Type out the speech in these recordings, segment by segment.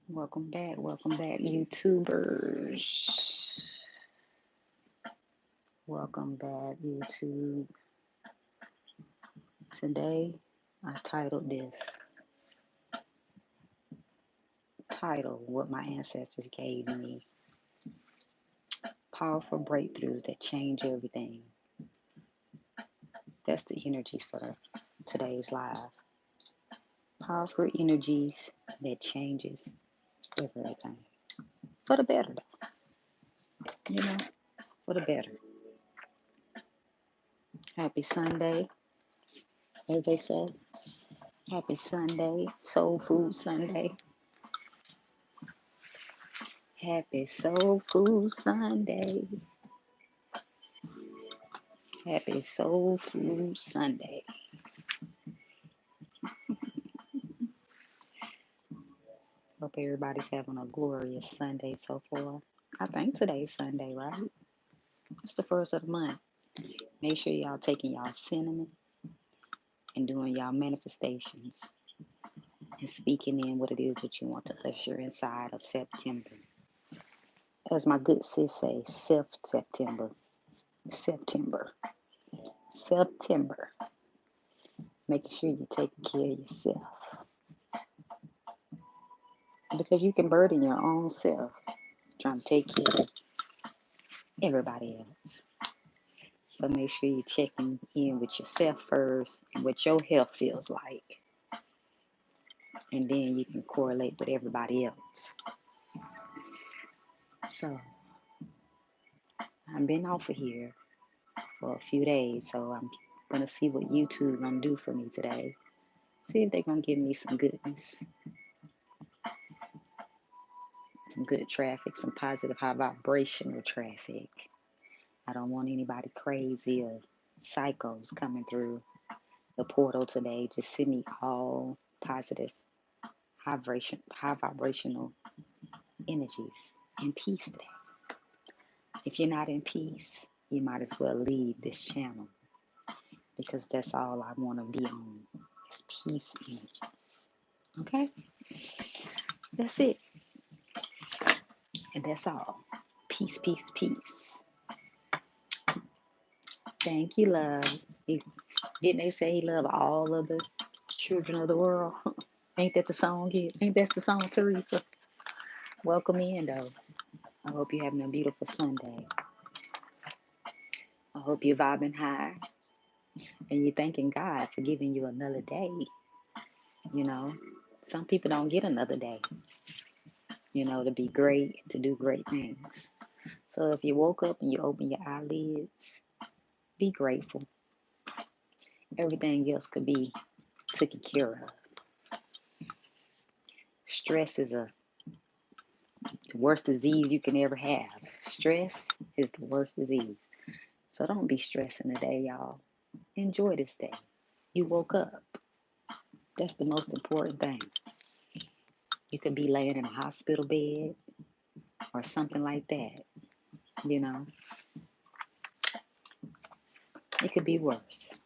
Welcome back, YouTubers. Welcome back, YouTube. Today, I titled this title, What My Ancestors Gave Me. Powerful breakthroughs that change everything. That's the energies for today's live. Powerful energies that changes everything. For the better, though. For the better. Happy Sunday, as they say. Happy Sunday, Soul Food Sunday. Happy Soul Food Sunday. Happy Soul Food Sunday. Hope everybody's having a glorious Sunday so far. I think today's Sunday, right? It's the first of the month. Make sure y'all taking y'all cinnamon and doing y'all manifestations and speaking in what it is that you want to usher inside of September. As my good sis say, September. September. September. Making sure you're taking care of yourself. Because you can burden your own self trying to take care of everybody else. So make sure you're checking in with yourself first and what your health feels like. And then you can correlate with everybody else. So I've been off of here for a few days. So I'm going to see what YouTube going to do for me today. See if they're going to give me some goodness. Some good traffic, some positive high vibrational traffic. I don't want anybody crazy or psychos coming through the portal today. Just send me all positive, high vibrational energies and peace today. If you're not in peace, you might as well leave this channel because that's all I want to be on is peace energies. Okay? That's it. And that's all. Peace, peace, peace. Thank you, love. Didn't they say he loved all of the children of the world? Ain't that the song? Ain't that the song, Teresa? Welcome in, though. I hope you're having a beautiful Sunday. I hope you're vibing high and you're thanking God for giving you another day. You know, some people don't get another day, to be great, to do great things. So if you woke up and you open your eyelids, be grateful. Everything else could be taken care of. Stress is the worst disease you can ever have. Stress is the worst disease. So don't be stressing today, y'all. Enjoy this day. You woke up. That's the most important thing. You could be laying in a hospital bed or something like that. It could be worse.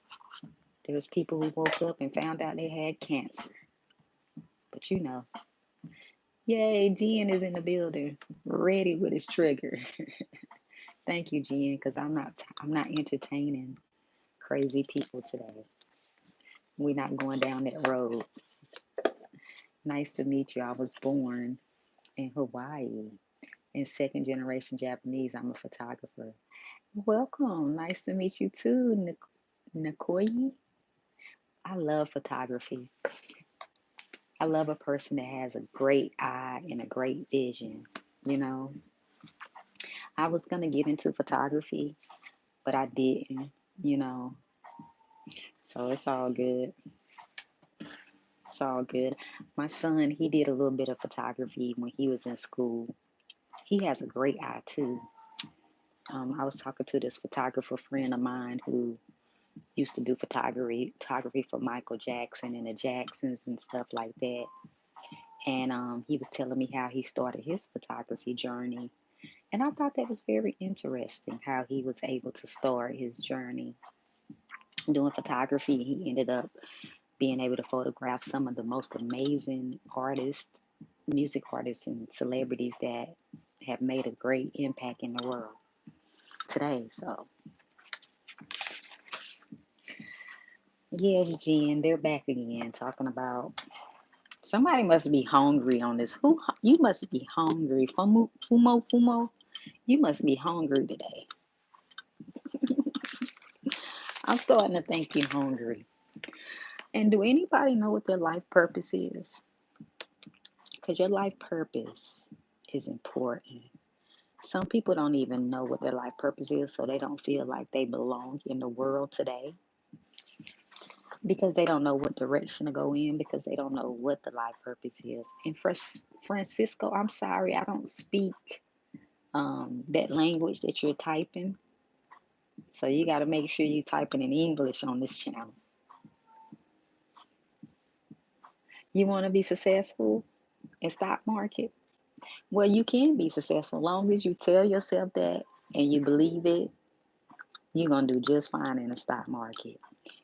There's people who woke up and found out they had cancer. But yay, Jen is in the building, ready with his trigger. Thank you, Jen, because I'm not entertaining crazy people today. We're not going down that road. Nice to meet you. I was born in Hawaii. In second generation Japanese, I'm a photographer. Welcome. Nice to meet you too, Nikoyi. I love photography. I love a person that has a great eye and a great vision. I was going to get into photography, but I didn't. So it's all good. It's all good. My son, he did a little bit of photography when he was in school. He has a great eye too. I was talking to this photographer friend of mine who used to do photography for Michael Jackson and the Jacksons and stuff like that. And he was telling me how he started his photography journey. And I thought that was very interesting, how he was able to start his journey doing photography. He ended up being able to photograph some of the most amazing artists music artists and celebrities that have made a great impact in the world today. So, yes, Jen, they're back again talking about somebody must be hungry on this. Who you must be hungry. Fumo. You must be hungry today. I'm starting to think you're hungry. And do anybody know what their life purpose is? Because your life purpose is important. Some people don't even know what their life purpose is, so they don't feel like they belong in the world today because they don't know what direction to go in, because they don't know what the life purpose is. And for Francisco, I'm sorry, I don't speak that language that you're typing. So you got to make sure you're typing in English on this channel. You want to be successful in stock market? Well, you can be successful as long as you tell yourself that and you believe it. You're gonna do just fine in the stock market.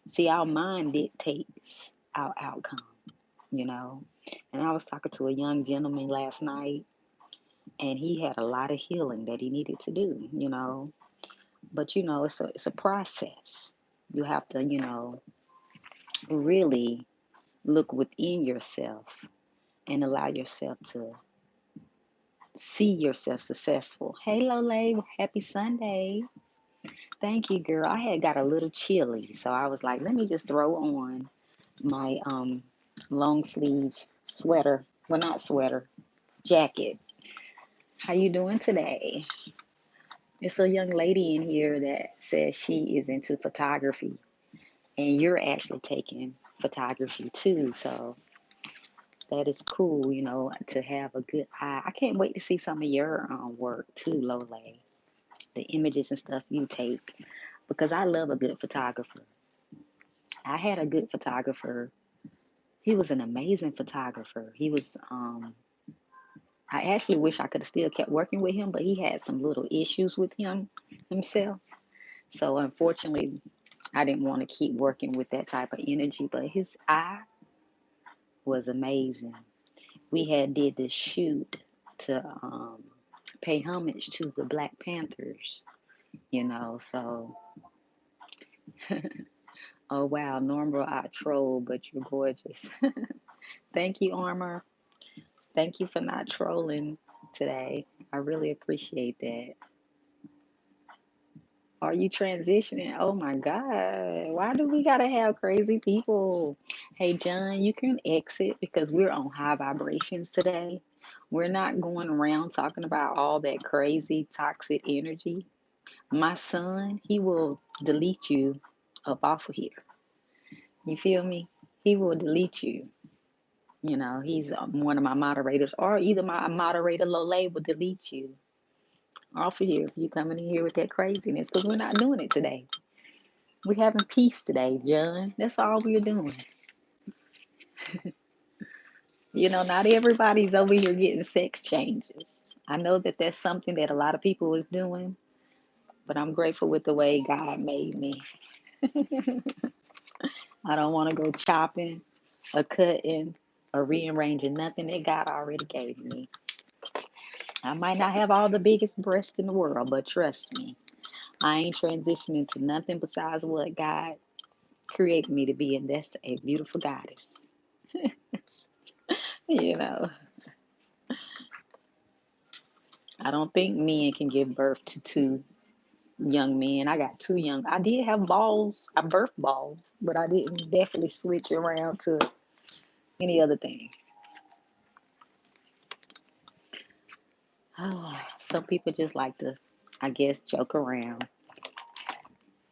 See, our mind dictates our outcome, you know. And I was talking to a young gentleman last night, and he had a lot of healing that he needed to do, you know. But it's a process. You have to, really look within yourself and allow yourself to see yourself successful. Hey, Lole, happy Sunday. Thank you, girl. I had got a little chilly, so I was like, let me just throw on my long sleeve sweater. Well, not sweater, jacket. How you doing today? It's a young lady in here that says she is into photography, and you're actually taking photography too. So that is cool, to have a good eye. I can't wait to see some of your work too, Lole. The images and stuff you take, because I love a good photographer. I had a good photographer. He was an amazing photographer. I actually wish I could have still kept working with him, but he had some little issues with himself. So unfortunately, I didn't want to keep working with that type of energy, but his eye was amazing. We had did this shoot to pay homage to the Black Panthers, so oh wow, normal I troll, but you're gorgeous. Thank you, Armor. Thank you for not trolling today. I really appreciate that. Are you transitioning? Oh my God. Why do we gotta have crazy people? Hey, John, you can exit because we're on high vibrations today. We're not going around talking about all that crazy toxic energy. My son, he will delete you up off of here. You feel me? He will delete you. He's one of my moderators, or either my moderator Lole will delete you off of here if you coming in here with that craziness, because we're not doing it today. We're having peace today, John. That's all we're doing. Not everybody's over here getting sex changes. I know that that's something that a lot of people is doing, but I'm grateful with the way God made me. I don't want to go chopping or cutting or rearranging nothing that God already gave me. I might not have all the biggest breasts in the world, but trust me, I ain't transitioning to nothing besides what God created me to be, and that's a beautiful goddess. you know, I don't think men can give birth to two young men. I got two young. I did have balls. I birthed balls, but I didn't definitely switch around to any other thing. Oh, some people just like to, I guess, joke around.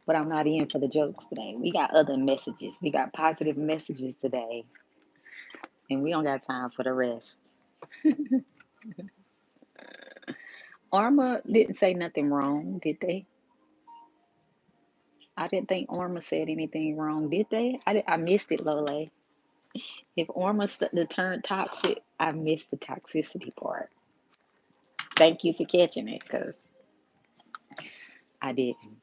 But I'm not in for the jokes today. We got other messages. We got positive messages today. And we don't got time for the rest. Arma didn't say nothing wrong, did they? I didn't think Orma said anything wrong, did they? I missed it, Lole. If Orma the term toxic, I missed the toxicity part. Thank you for catching it, because I didn't.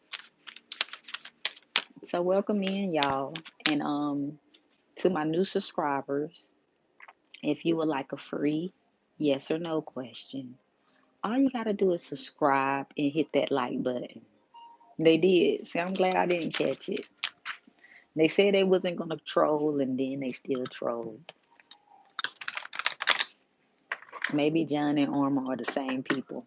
So welcome in, y'all, and to my new subscribers. If you would like a free Yes or no question. All you gotta do is subscribe and hit that like button. They did. See, I'm glad I didn't catch it. They said they wasn't gonna troll, and then they still trolled. Maybe John and Orma are the same people.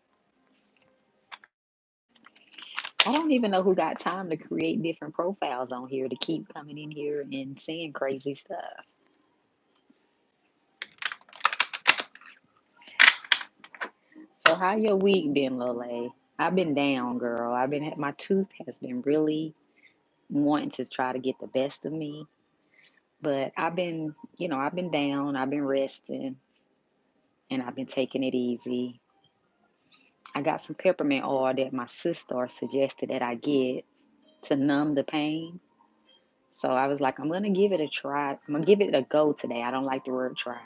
I don't even know who got time to create different profiles on here to keep coming in here and saying crazy stuff. So how your week been, Lole? I've been down, girl. My tooth has been really wanting to try to get the best of me, but I've been down. I've been resting, and I've been taking it easy. I got some peppermint oil that my sister suggested that I get to numb the pain. So I was like, I'm gonna give it a try. I'm gonna give it a go today. I don't like the word try.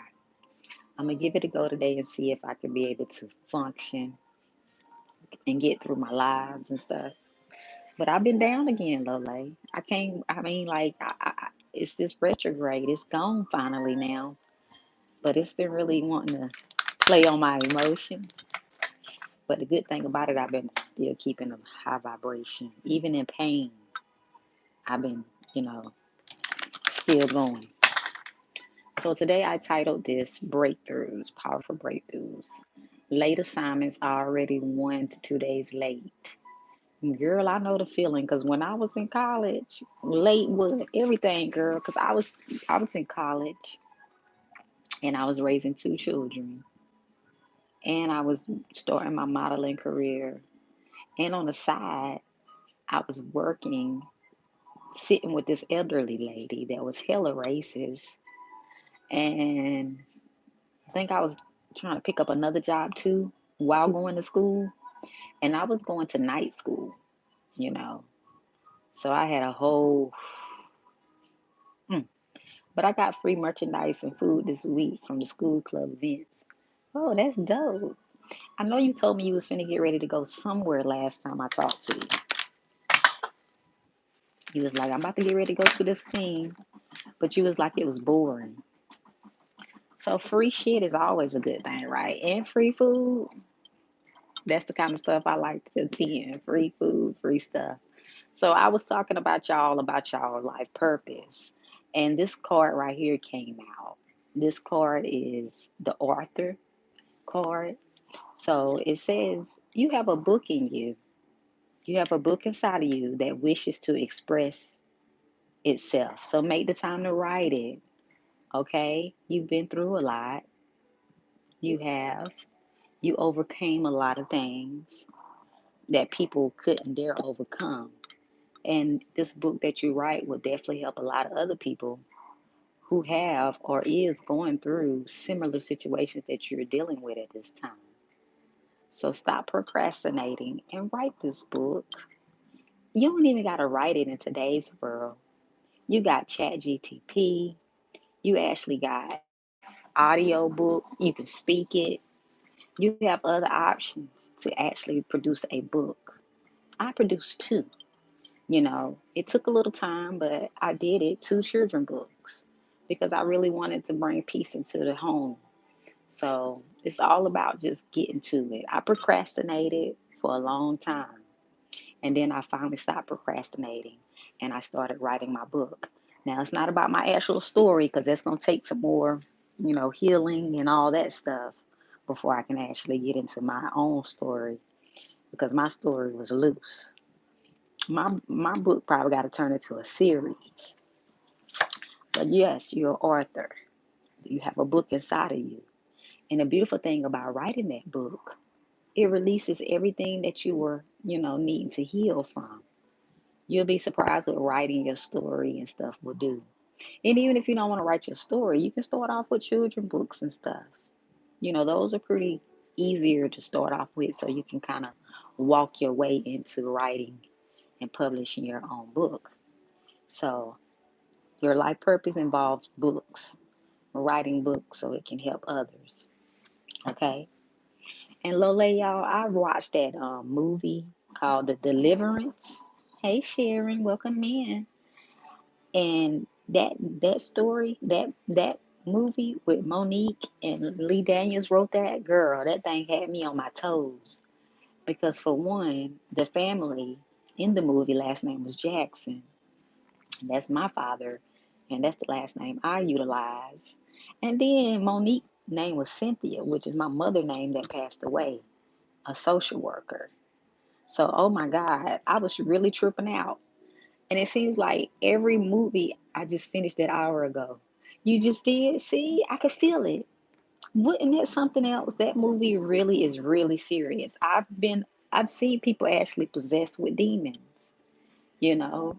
I'm gonna give it a go today and see if I can be able to function and get through my lives and stuff. But I've been down again, Lole. I can't. I mean, like, it's this retrograde. It's gone finally now, but it's been really wanting to play on my emotions. But the good thing about it, I've been still keeping a high vibration, even in pain. I've been, you know, still going. So today I titled this Breakthroughs, Powerful Breakthroughs. Late assignments are already 1 to 2 days late. Girl, I know the feeling because when I was in college, late was everything, girl. Because I was in college and I was raising 2 children and I was starting my modeling career. And on the side, I was working, sitting with this elderly lady that was hella racist. And I think I was trying to pick up another job too while going to school. And I was going to night school, you know. So I had a whole, mm. But I got free merchandise and food this week from the school club events. Oh, that's dope. I know you told me you was finna get ready to go somewhere last time I talked to you. You was like, I'm about to get ready to go to this thing. But you was like, it was boring. So free shit is always a good thing, right? And free food. That's the kind of stuff I like to attend. Free food, free stuff. So I was talking about y'all life purpose. And this card right here came out. This card is the author card. So it says, you have a book in you. You have a book inside of you that wishes to express itself. So make the time to write it. Okay? You've been through a lot. You have. You overcame a lot of things that people couldn't dare overcome. And this book that you write will definitely help a lot of other people who have or is going through similar situations that you're dealing with at this time. So stop procrastinating and write this book. You don't even got to write it in today's world. You got ChatGTP. You actually got audio book. You can speak it. You have other options to actually produce a book. I produced two. It took a little time, but I did it. 2 children books because I really wanted to bring peace into the home. So it's all about just getting to it. I procrastinated for a long time. And then I finally stopped procrastinating and I started writing my book. Now, it's not about my actual story because that's going to take some more, healing and all that stuff before I can actually get into my own story because my story was loose. My book probably got to turn into a series. But yes, you're an author. You have a book inside of you. And the beautiful thing about writing that book, it releases everything that you were, needing to heal from. You'll be surprised what writing your story and stuff will do. And even if you don't want to write your story, you can start off with children books and stuff. Those are pretty easier to start off with so you can kind of walk your way into writing and publishing your own book. So your life purpose involves books, writing books so it can help others. Okay. And Lole, y'all, I watched that movie called The Deliverance. Hey Sharon, welcome in. And that story, that movie with Monique and Lee Daniels wrote that, girl, that thing had me on my toes. Because for one, the family in the movie last name was Jackson. That's my father, and that's the last name I utilize. And then Monique name was Cynthia, which is my mother name that passed away, a social worker. So oh my God, I was really tripping out. And it seems like every movie I just finished that hour ago. You just did? See, I could feel it. Wouldn't that something else? That movie really is really serious. I've seen people actually possessed with demons, you know.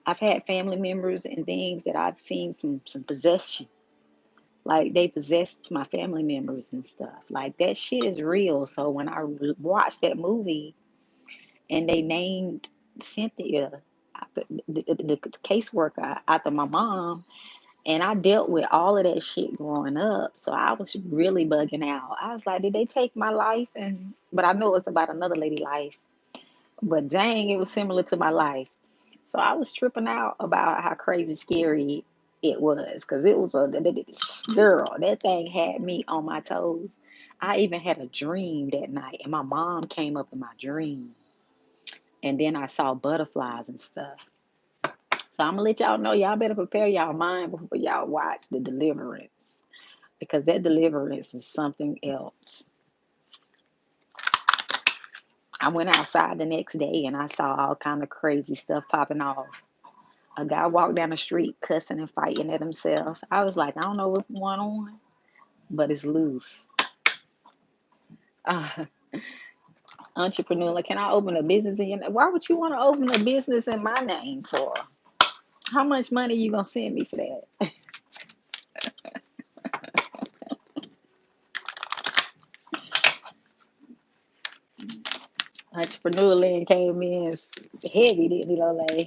I've had family members and things that I've seen some possession. Like they possessed my family members and stuff. Like that shit is real. So when I watched that movie and they named Cynthia after the caseworker after my mom, and I dealt with all of that shit growing up. So I was really bugging out. I was like, did they take my life? And but I know it's about another lady life. But dang, it was similar to my life. So I was tripping out about how crazy scary it was. Because it was a girl, that thing had me on my toes. I even had a dream that night, and my mom came up in my dream. And then I saw butterflies and stuff. So I'm gonna let y'all know, y'all better prepare y'all mind before y'all watch The Deliverance, because that deliverance is something else. I went outside the next day and I saw all kind of crazy stuff popping off. A guy walked down the street cussing and fighting at himself. I was like, I don't know what's going on, but it's loose. Uh, Entrepreneur, like, can I open a business in your name? Why would you want to open a business in my name for? How much money you gonna send me for that? Entrepreneur land came in heavy, didn't it, Lole?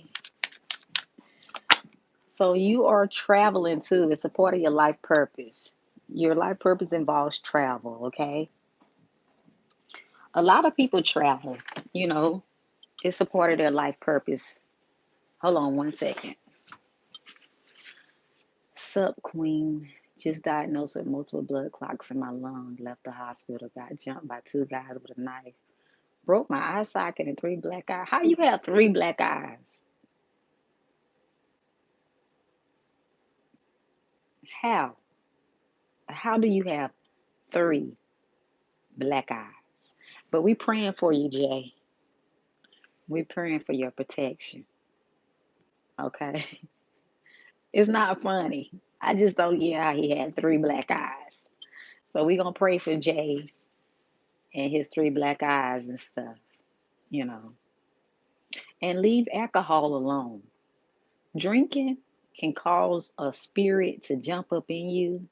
So you are traveling too. It's a part of your life purpose. Your life purpose involves travel, okay? A lot of people travel, you know, it's a part of their life purpose. Hold on one second. Sup, Queen. Just diagnosed with multiple blood clots in my lung. Left the hospital. Got jumped by two guys with a knife. Broke my eye socket and three black eyes. How you have three black eyes? How? How do you have three black eyes? But we praying for you, Jay. We praying for your protection. Okay. It's not funny. I just don't get how he had three black eyes. So we gonna pray for Jay and his three black eyes and stuff, you know. And leave alcohol alone. Drinking can cause a spirit to jump up in you,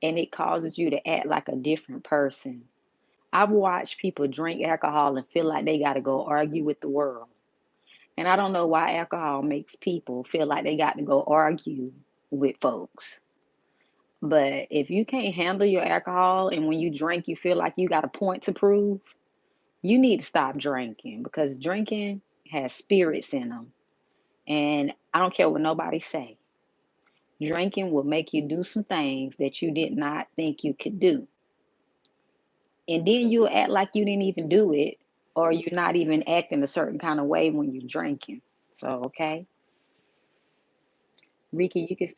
and it causes you to act like a different person. I've watched people drink alcohol and feel like they got to go argue with the world. And I don't know why alcohol makes people feel like they got to go argue with folks. But if you can't handle your alcohol and when you drink, you feel like you got a point to prove, you need to stop drinking, because drinking has spirits in them. And I don't care what nobody say. Drinking will make you do some things that you did not think you could do. And then you'll act like you didn't even do it, or you're not even acting a certain kind of way when you're drinking. So, okay. Ricky, you can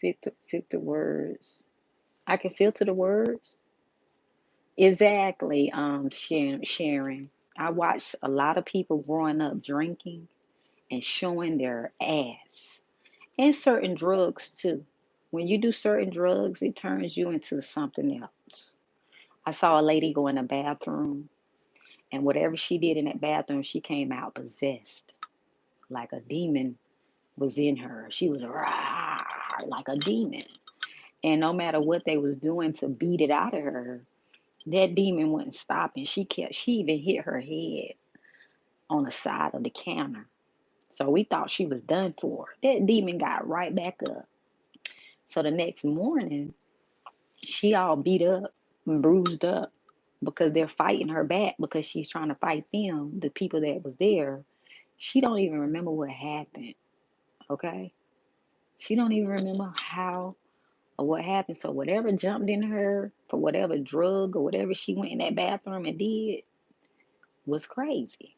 filter words. I can filter the words. Exactly, Sharon. I watched a lot of people growing up drinking and showing their ass. And certain drugs too. When you do certain drugs, it turns you into something else. I saw a lady go in a bathroom, and whatever she did in that bathroom, she came out possessed. Like a demon was in her. She was rah, like a demon. And no matter what they was doing to beat it out of her, that demon wouldn't stop. And she even hit her head on the side of the counter. So we thought she was done for. That demon got right back up. So the next morning, she all beat up and bruised up because they're fighting her back, because she's trying to fight them, the people that was there. She don't even remember what happened, okay? She don't even remember how or what happened. So whatever jumped in her for whatever drug or whatever she went in that bathroom and did was crazy.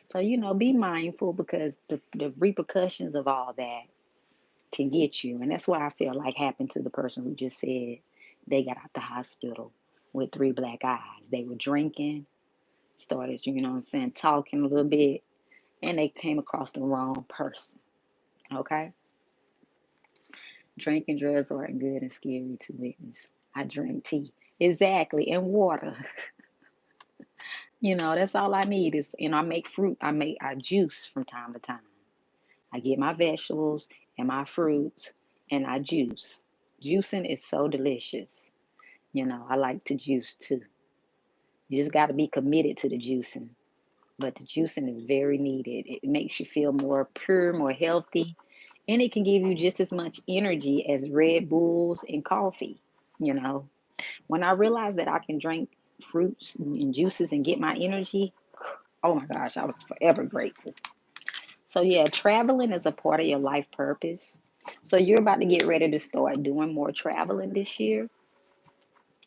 So, be mindful because the repercussions of all that can get you. And that's what I feel like happened to the person who just said they got out the hospital with three black eyes. They were drinking, started, talking a little bit, and they came across the wrong person. Okay? Drinking drugs aren't good and scary to witness. I drink tea. Exactly. And water. That's all I need is, I make fruit. I juice from time to time. I get my vegetables and my fruits and I juice. Juicing is so delicious. I like to juice too. You just got to be committed to the juicing. But the juicing is very needed. It makes you feel more pure, more healthy, and it can give you just as much energy as Red Bulls and coffee. You know, when I realized that I can drink fruits and juices and get my energy, oh my gosh, I was forever grateful. So, yeah, traveling is a part of your life purpose. So, you're about to get ready to start doing more traveling this year.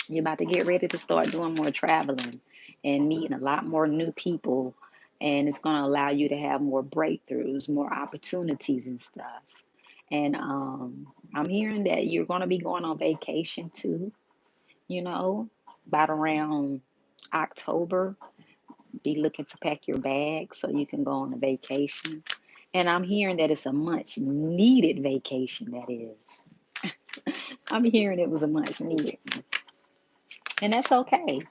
You're about to get ready to start doing more traveling and meeting a lot more new people. And it's going to allow you to have more breakthroughs, more opportunities and stuff. And I'm hearing that you're going to be going on vacation too, you know, about around October. Be looking to pack your bag so you can go on a vacation. And I'm hearing that it's a much needed vacation, that is. I'm hearing it was a much needed. And that's okay.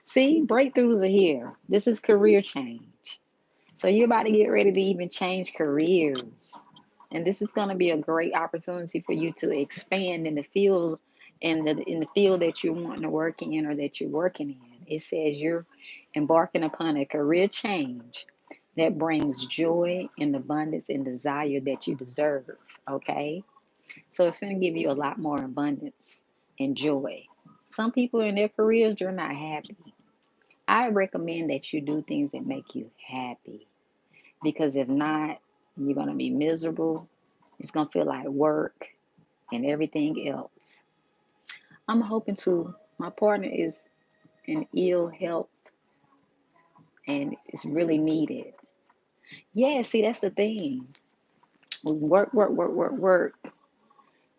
See, breakthroughs are here. This is career change. So you're about to get ready to even change careers. And this is going to be a great opportunity for you to expand in the field in the field that you're wanting to work in or that you're working in. It says you're embarking upon a career change that brings joy and abundance and desire that you deserve. Okay? So it's going to give you a lot more abundance and joy. Some people in their careers, they're not happy. I recommend that you do things that make you happy because if not, you're going to be miserable. It's going to feel like work and everything else. I'm hoping to. My partner is in ill health and it's really needed. Yeah, see, that's the thing. We work, work, work, work, work,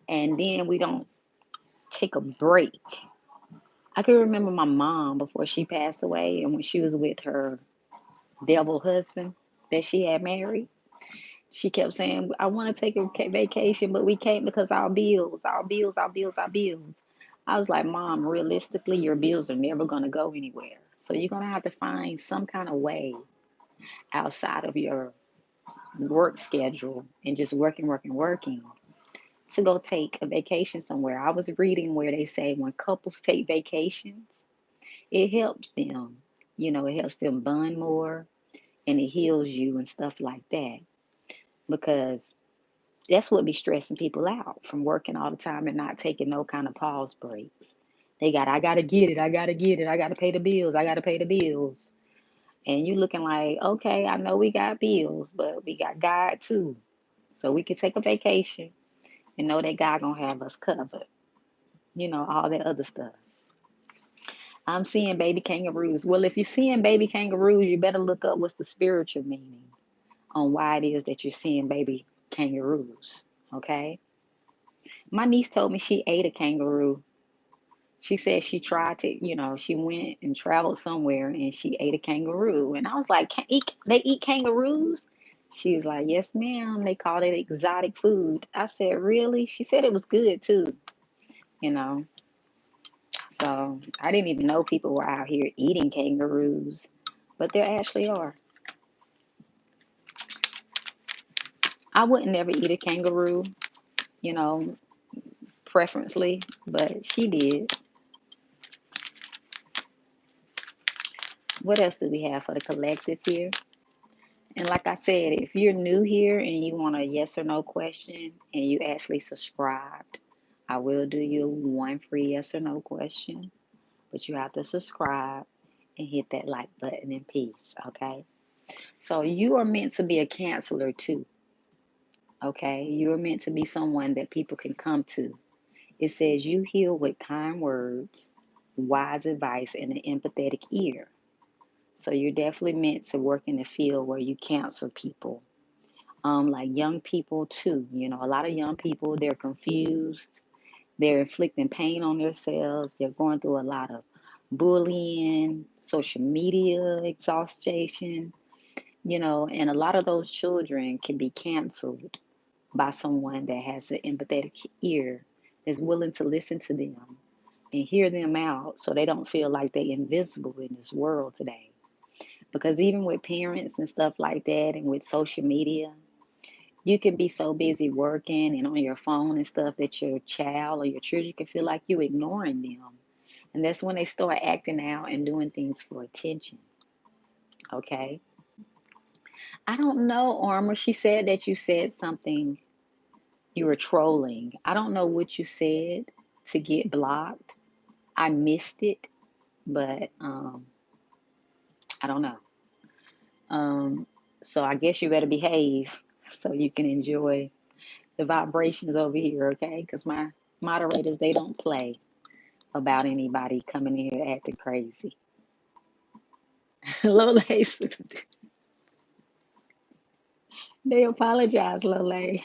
and then we don't take a break. I can remember my mom before she passed away and when she was with her devil husband that she had married. She kept saying, I want to take a vacation, but we can't because our bills, our bills, our bills, our bills. I was like, Mom, realistically, your bills are never going to go anywhere. So you're going to have to find some kind of way outside of your work schedule and just working, working, working to go take a vacation somewhere. I was reading where they say when couples take vacations, it helps them. It helps them bond more and it heals you and stuff like that because that's what be stressing people out from working all the time and not taking no kind of pause breaks. I gotta get it, I gotta get it, I gotta pay the bills, I gotta pay the bills. And you looking like, okay, I know we got bills, but we got God too. So we can take a vacation and know that God gonna have us covered. All that other stuff. I'm seeing baby kangaroos. Well, if you're seeing baby kangaroos, you better look up what's the spiritual meaning on why it is that you're seeing baby kangaroos. Okay? My niece told me she ate a kangaroo. She said she tried to, she went and traveled somewhere and she ate a kangaroo. And I was like, they eat kangaroos? She was like, yes, ma'am. They called it exotic food. I said, really? She said it was good too, you know. So I didn't even know people were out here eating kangaroos, but there actually are. I wouldn't never eat a kangaroo, you know, preferentially, but she did. What else do we have for the collective here? And like I said, if you're new here and you want a yes or no question and you actually subscribed, I will do you one free yes or no question, but you have to subscribe and hit that like button in peace, okay? So you are meant to be a counselor too, okay? You are meant to be someone that people can come to It says you heal with kind words, wise advice, and an empathetic ear. So you're definitely meant to work in the field where you counsel people. Like young people too. A lot of young people, they're confused. They're inflicting pain on themselves. They're going through a lot of bullying, social media exhaustion, and a lot of those children can be canceled by someone that has an empathetic ear, that's willing to listen to them and hear them out so they don't feel like they're invisible in this world today. Because even with parents and stuff like that, and with social media, you can be so busy working and on your phone and stuff that your child or your children can feel like you ignoring them. And that's when they start acting out and doing things for attention. Okay. I don't know, Armor. She said that you said something, you were trolling. I don't know what you said to get blocked. I missed it, but I don't know. Um, so I guess you better behave so you can enjoy the vibrations over here, okay? Because my moderators, they don't play about anybody coming in here acting crazy. Lole, they apologize, Lole.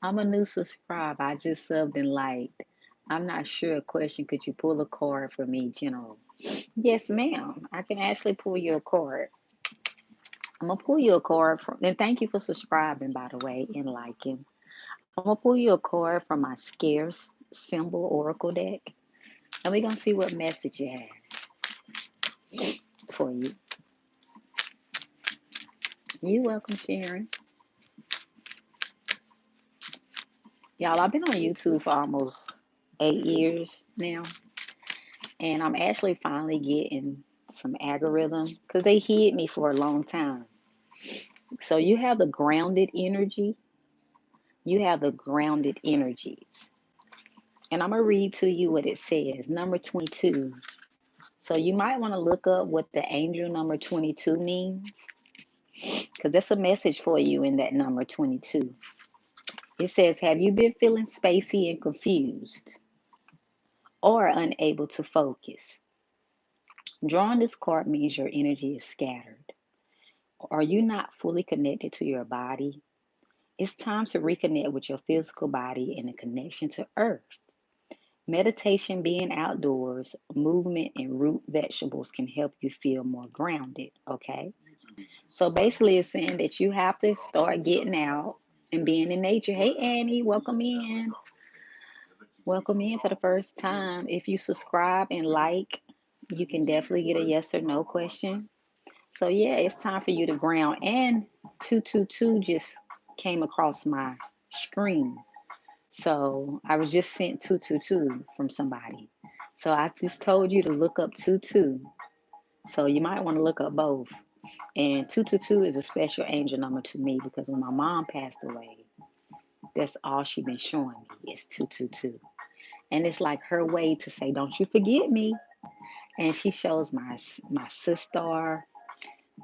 I'm a new subscriber. I just subbed and liked. I'm not sure. A question. Could you pull a card for me, General? Yes, ma'am. I can actually pull you a card. I'm gonna pull you a card from, and thank you for subscribing, by the way, and liking. I'm gonna pull you a card from my scarce symbol oracle deck, and we're gonna see what message it has for you. You're welcome, Sharon. Y'all, I've been on YouTube for almost 8 years now, and I'm actually finally getting some algorithm because they hid me for a long time. So you have the grounded energy. You have the grounded energies. And I'm going to read to you what it says. Number 22. So you might want to look up what the angel number 22 means, because that's a message for you in that number 22. It says, have you been feeling spacey and confused or unable to focus? Drawing this card means your energy is scattered. Are you not fully connected to your body? It's time to reconnect with your physical body and the connection to earth. Meditation, being outdoors, movement, and root vegetables can help you feel more grounded. Okay. So basically, it's saying that you have to start getting out and being in nature. Hey, Annie, welcome in. Welcome in for the first time. If you subscribe and like, you can definitely get a yes or no question. So, yeah, it's time for you to ground. And 222 just came across my screen. So I was just sent 222 from somebody. So I just told you to look up 22. So you might want to look up both. And 222 is a special angel number to me because when my mom passed away, that's all she been showing me is 222. And it's like her way to say, don't you forget me. And she shows my sister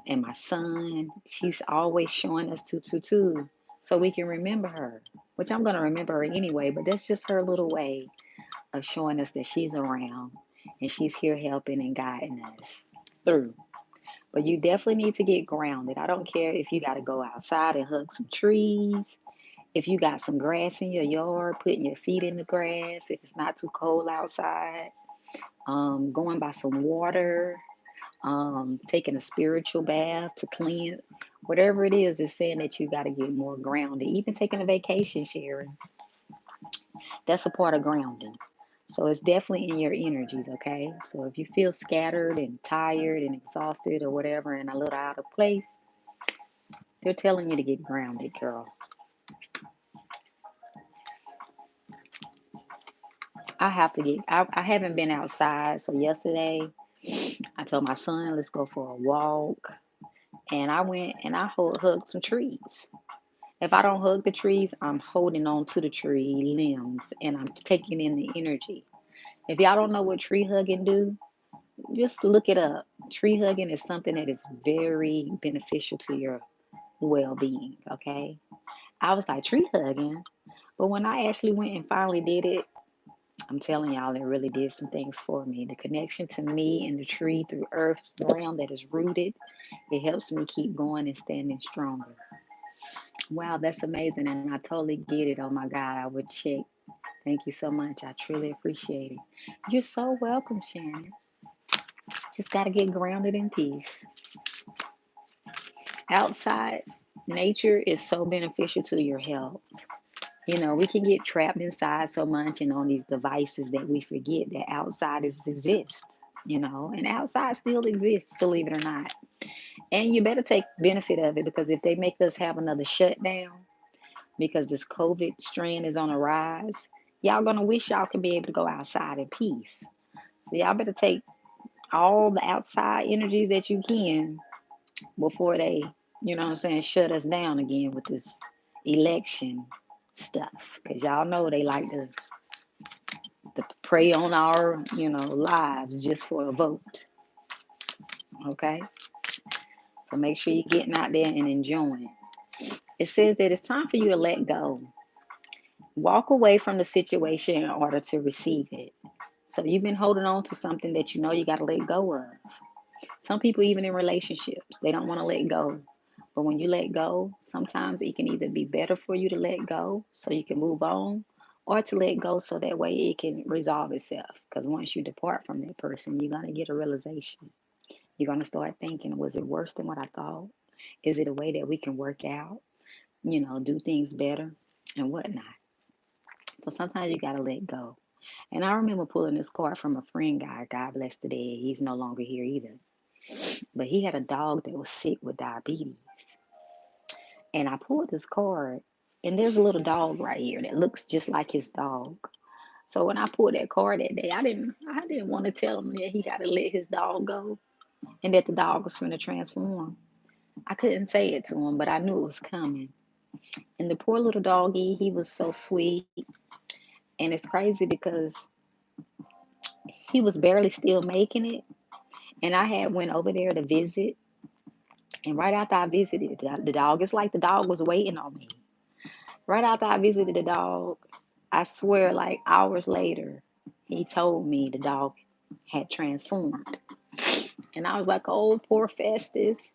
and my son. She's always showing us 222 so we can remember her, which I'm going to remember her anyway, but that's just her little way of showing us that she's around and she's here helping and guiding us through. But you definitely need to get grounded. I don't care if you got to go outside and hug some trees. If you got some grass in your yard, putting your feet in the grass. If it's not too cold outside, going by some water, taking a spiritual bath to cleanse. Whatever it is, it's saying that you got to get more grounded. Even taking a vacation, Sharon, that's a part of grounding. So it's definitely in your energies, okay? So if you feel scattered and tired and exhausted or whatever and a little out of place, they're telling you to get grounded, girl. I haven't been outside. So yesterday, I told my son, let's go for a walk. And I went and I hugged some trees. If I don't hug the trees, I'm holding on to the tree limbs and I'm taking in the energy. If y'all don't know what tree hugging do, just look it up. Tree hugging is something that is very beneficial to your well-being, okay? I was like, tree hugging? But when I actually went and finally did it, I'm telling y'all, it really did some things for me. The connection to me and the tree through earth's ground that is rooted, it helps me keep going and standing stronger. Wow, that's amazing. And I totally get it. Oh my God, I would check. Thank you so much. I truly appreciate it. You're so welcome, Shannon. Just got to get grounded in peace. Outside, nature is so beneficial to your health. You know, we can get trapped inside so much and on these devices that we forget that outside exists, and outside still exists, believe it or not. And you better take benefit of it because if they make us have another shutdown because this COVID strand is on a rise, y'all gonna wish y'all could be able to go outside in peace. So y'all better take all the outside energies that you can before they, what I'm saying, shut us down again with this election stuff. Because y'all know they like to prey on our, lives just for a vote. Okay? So make sure you're getting out there and enjoying. It says that it's time for you to let go. Walk away from the situation in order to receive it. So you've been holding on to something that you know you got to let go of. Some people, even in relationships, they don't want to let go. But when you let go, sometimes it can either be better for you to let go so you can move on, or to let go so that way it can resolve itself. Because once you depart from that person, you're going to get a realization. You're going to start thinking, was it worse than what I thought? Is it a way that we can work out, do things better and whatnot? So sometimes you got to let go. And I remember pulling this card from a friend guy, God bless the dead. He's no longer here either. But he had a dog that was sick with diabetes. And I pulled this card, and there's a little dog right here that looks just like his dog. So when I pulled that card that day, I didn't want to tell him that he got to let his dog go and that the dog was going to transform. I couldn't say it to him, but I knew it was coming. And the poor little doggy, he was so sweet. And it's crazy because he was barely still making it. And I had went over there to visit. And right after I visited the dog, it's like the dog was waiting on me. Right after I visited the dog, I swear, like hours later, he told me the dog had transformed. And I was like, oh, poor Festus.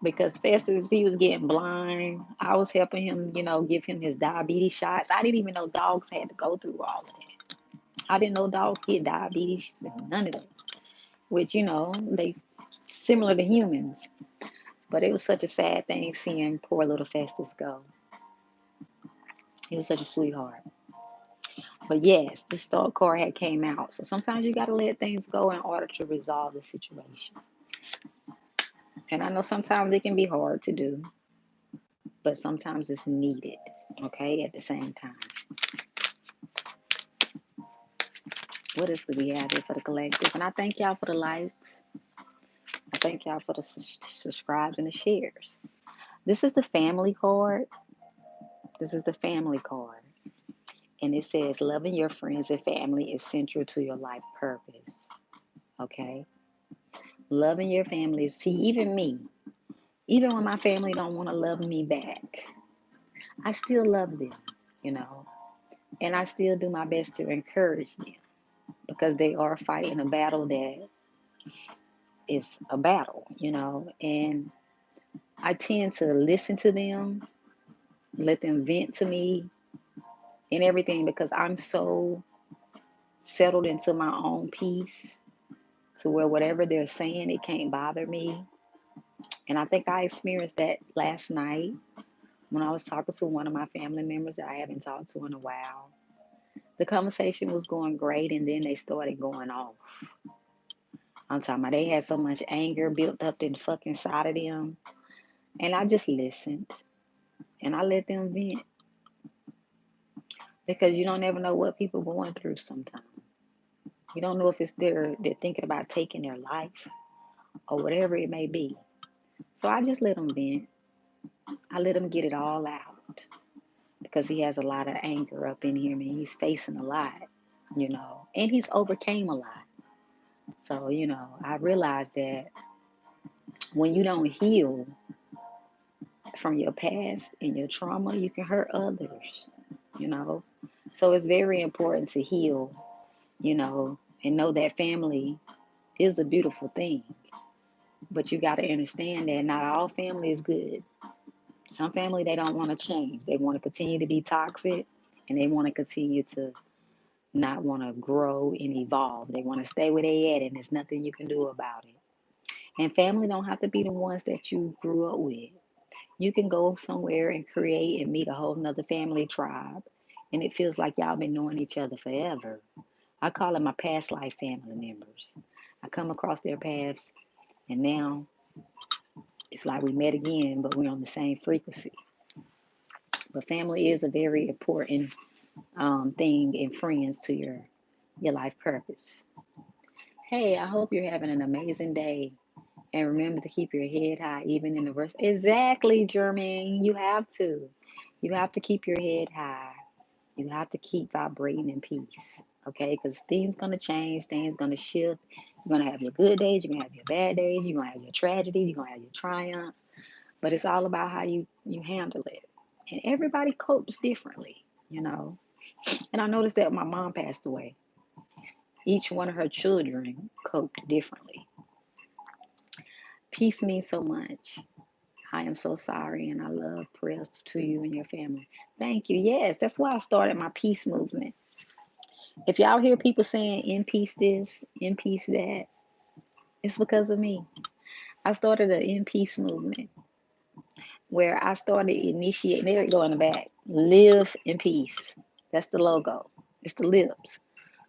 Because Festus, he was getting blind. I was helping him, give him his diabetes shots. I didn't even know dogs had to go through all of that. I didn't know dogs get diabetes and none of that. Which, they similar to humans. But it was such a sad thing seeing poor little Festus go. He was such a sweetheart. But yes, the start card had came out. So sometimes you got to let things go in order to resolve the situation. And I know sometimes it can be hard to do, but sometimes it's needed, okay, at the same time. What else do we have here for the collective? And I thank y'all for the likes. I thank y'all for the subscribes and the shares. This is the family card. This is the family card. And it says, loving your friends and family is central to your life purpose. Okay? Loving your family. See, even me, even when my family don't want to love me back, I still love them, you know. And I still do my best to encourage them because they are fighting a battle that is a battle, And I tend to listen to them, let them vent to me and everything because I'm so settled into my own peace to where whatever they're saying, it can't bother me. And I think I experienced that last night when I was talking to one of my family members that I haven't talked to in a while. The conversation was going great, and then they started going off. I'm talking about they had so much anger built up in the fucking side of them. And I just listened. And I let them vent. Because you don't ever know what people are going through sometimes. You don't know if it's they're thinking about taking their life or whatever it may be. So I just let them vent. I let him get it all out. Because he has a lot of anger up in him and he's facing a lot, And he's overcame a lot. So, I realized that when you don't heal from your past and your trauma, you can hurt others, you know. So it's very important to heal, and know that family is a beautiful thing. But you got to understand that not all family is good. Some family, they don't want to change. They want to continue to be toxic, and they want to continue to not want to grow and evolve. They want to stay where they at, and there's nothing you can do about it. And family don't have to be the ones that you grew up with. You can go somewhere and create and meet a whole nother family tribe, and it feels like y'all been knowing each other forever. I call it my past life family members. I come across their paths, and now it's like we met again, but we're on the same frequency. But family is a very important thing and friends to your life purpose. Hey, I hope you're having an amazing day. And remember to keep your head high, even in the worst. Exactly, Jermaine. You have to. You have to keep your head high. You have to keep vibrating in peace. Okay? Because things gonna change, things gonna shift. You're gonna have your good days, you're gonna have your bad days, you're gonna have your tragedy, you're gonna have your triumph. But it's all about how you handle it. And everybody copes differently. And I noticed that when my mom passed away. Each one of her children coped differently. Peace means so much. I am so sorry, and I love prayers to you and your family. Thank you. Yes, that's why I started my peace movement. If y'all hear people saying in peace this, in peace that, it's because of me. I started an in peace movement where I started initiating. There we go in the back. Live in peace. That's the logo. It's the lips.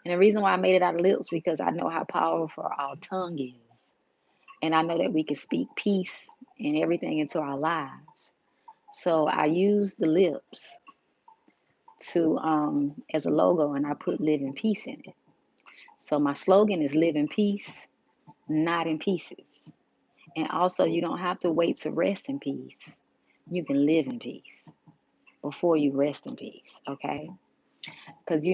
And the reason why I made it out of lips because I know how powerful our tongue is. And I know that we can speak peace and everything into our lives. So I use the lips to as a logo, and I put live in peace in it. So my slogan is live in peace, not in pieces. And also you don't have to wait to rest in peace. You can live in peace before you rest in peace, okay? Because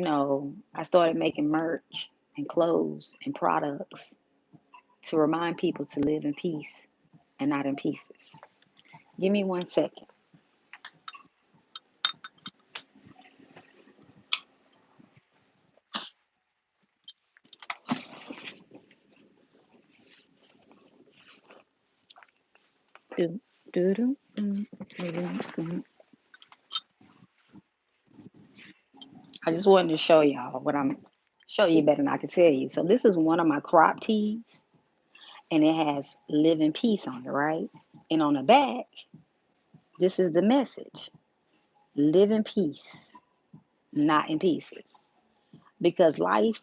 I started making merch and clothes and products to remind people to live in peace and not in pieces. Give me 1 second. Do, do, do, do, do, do. I just wanted to show y'all what I'm show you better than I can tell you. So this is one of my crop tees, and it has "Live in Peace" on it, right? And on the back, this is the message: live in peace, not in pieces, because life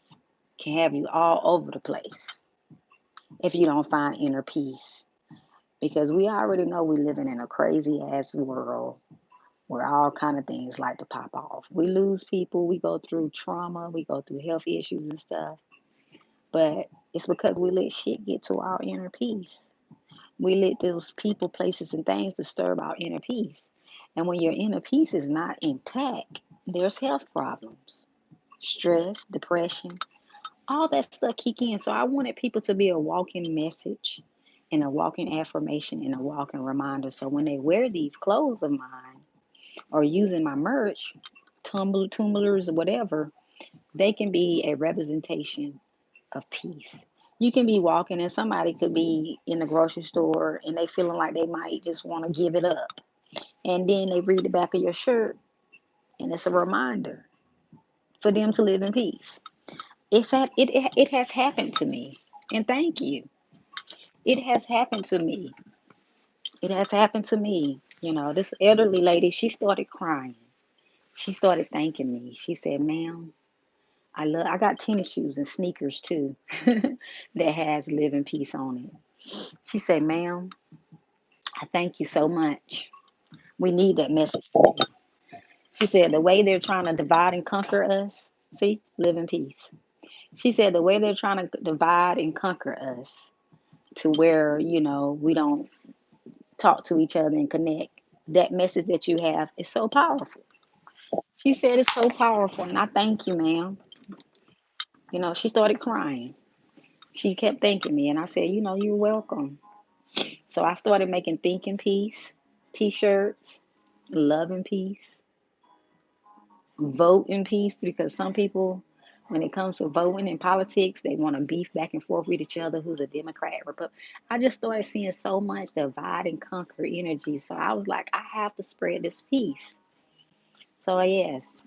can have you all over the place if you don't find inner peace. Because we already know we're living in a crazy ass world where all kind of things like to pop off. We lose people, we go through trauma, we go through health issues and stuff. But it's because we let shit get to our inner peace. We let those people, places, and things disturb our inner peace. And when your inner peace is not intact, there's health problems, stress, depression, all that stuff kick in. So I wanted people to be a walking message and a walking affirmation and a walking reminder. So when they wear these clothes of mine or using my merch, tumblers or whatever, they can be a representation of peace. You can be walking and somebody could be in the grocery store and they feeling like they might just want to give it up. And then they read the back of your shirt and it's a reminder for them to live in peace. It has happened to me. And thank you. It has happened to me. It has happened to me. This elderly lady, she started crying. She started thanking me. She said, "Ma'am, I got tennis shoes and sneakers too that has live in peace on it." She said, "Ma'am, I thank you so much. We need that message today." She said, "The way they're trying to divide and conquer us, see, live in peace." She said, "The way they're trying to divide and conquer us to where, we don't talk to each other and connect, that message that you have is so powerful." She said, "It's so powerful. And I thank you, ma'am." She started crying. She kept thanking me. And I said, "You're welcome." So I started making Think in Peace t shirts, Love and Peace, vote in peace, because some people, when it comes to voting in politics, they want to beef back and forth with each other, who's a Democrat, Republican. I just started seeing so much divide and conquer energy. So I was like, I have to spread this peace. So yes,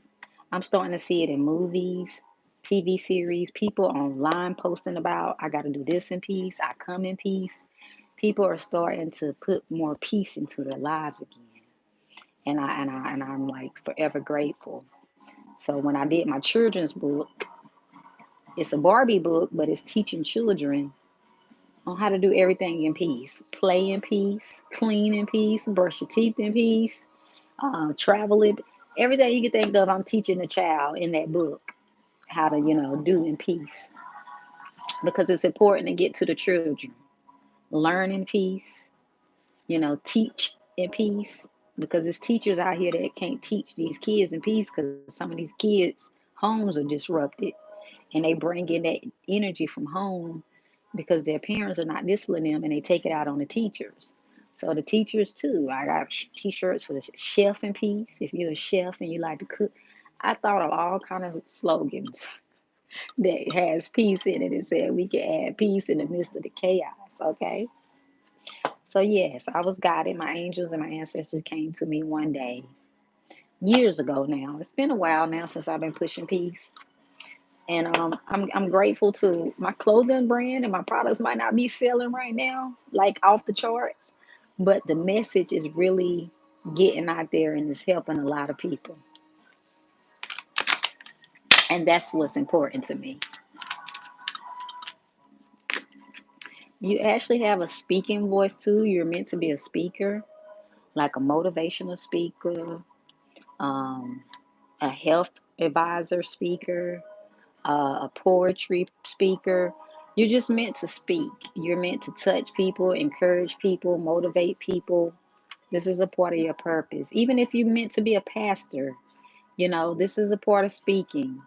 I'm starting to see it in movies, TV series, people online posting about, I got to do this in peace, I come in peace. People are starting to put more peace into their lives again. And I'm like forever grateful. So when I did my children's book, it's a Barbie book, but it's teaching children on how to do everything in peace. Play in peace, clean in peace, brush your teeth in peace, travel in, everything you can think of, I'm teaching the child in that book how to, do in peace. Because it's important to get to the children. Learn in peace, teach in peace. Because there's teachers out here that can't teach these kids in peace because some of these kids' homes are disrupted, and they bring in that energy from home because their parents are not disciplining them, and they take it out on the teachers. So the teachers too. I got t-shirts for the chef in peace. If you're a chef and you like to cook, I thought of all kind of slogans that has peace in it and said we can add peace in the midst of the chaos. Okay. So yes, I was guided. My angels and my ancestors came to me one day, years ago now. It's been a while now since I've been pushing peace. And I'm grateful to my clothing brand, and my products might not be selling right now, like off the charts, but the message is really getting out there and it's helping a lot of people. And that's what's important to me. You actually have a speaking voice too. You're meant to be a speaker, like a motivational speaker, um, a health advisor speaker, a poetry speaker. You're just meant to speak. You're meant to touch people, encourage people, motivate people. This is a part of your purpose. Even if you're meant to be a pastor, this is a part of speaking.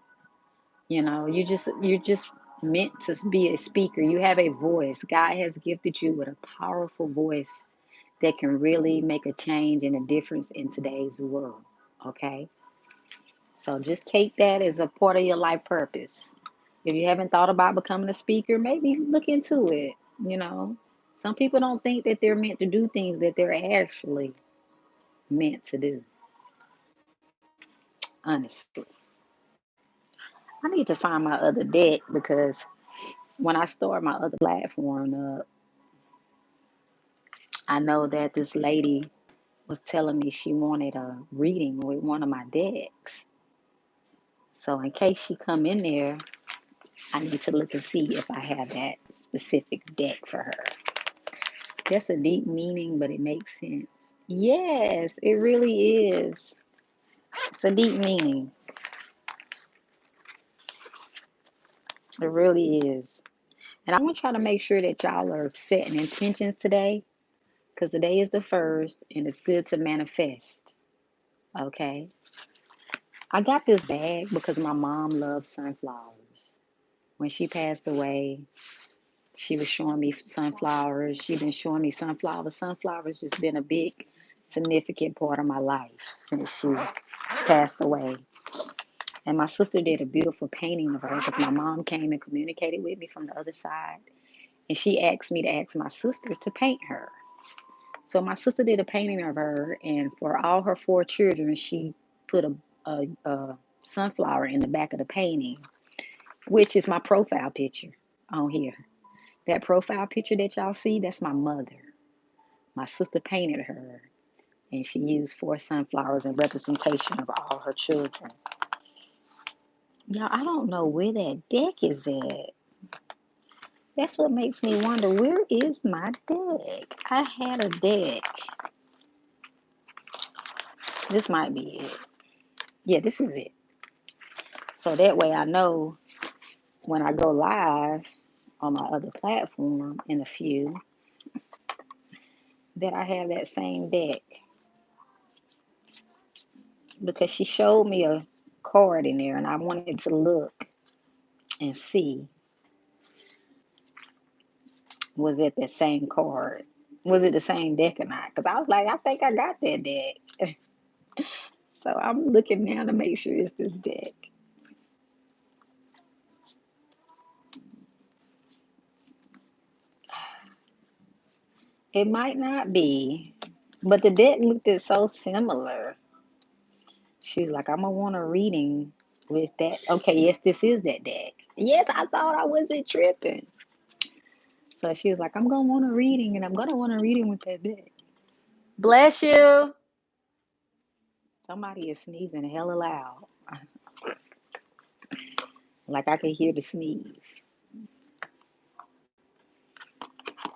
You're just meant to be a speaker. You have a voice. God has gifted you with a powerful voice that can really make a change and a difference in today's world. Okay? So just take that as a part of your life purpose. If you haven't thought about becoming a speaker, maybe look into it. You know, some people don't think that they're meant to do things that they're actually meant to do. Honestly, I need to find my other deck because when I start my other platform up, I know that this lady was telling me she wanted a reading with one of my decks. So in case she come in there, I need to look and see if I have that specific deck for her. That's a deep meaning, but it makes sense. Yes, it really is. It's a deep meaning. It really is. And I want to try to make sure that y'all are setting intentions today because today is the first and it's good to manifest. Okay. I got this bag because my mom loves sunflowers. When she passed away, she was showing me sunflowers. She's been showing me sunflowers. Sunflowers just been a big, significant part of my life since she passed away. And my sister did a beautiful painting of her because my mom came and communicated with me from the other side. And she asked me to ask my sister to paint her. So my sister did a painting of her, and for all her four children, she put a sunflower in the back of the painting, which is my profile picture on here. That profile picture that y'all see, that's my mother. My sister painted her, and she used four sunflowers in representation of all her children. Y'all, I don't know where that deck is at. That's what makes me wonder, where is my deck? I had a deck. This might be it. Yeah, this is it. So that way I know when I go live on my other platform in a few that I have that same deck. Because she showed me a card in there and I wanted to look and see, was it the same card? Was it the same deck or not? Because I was like, I think I got that deck. So I'm looking now to make sure it's this deck. It might not be, but the deck looked at so similar. She was like, I'm gonna want a reading with that. Okay, yes, this is that deck. Yes, I thought I wasn't tripping. So she was like, I'm gonna want a reading, and I'm gonna want a reading with that deck. Bless you. Somebody is sneezing hella loud. Like I could hear the sneeze.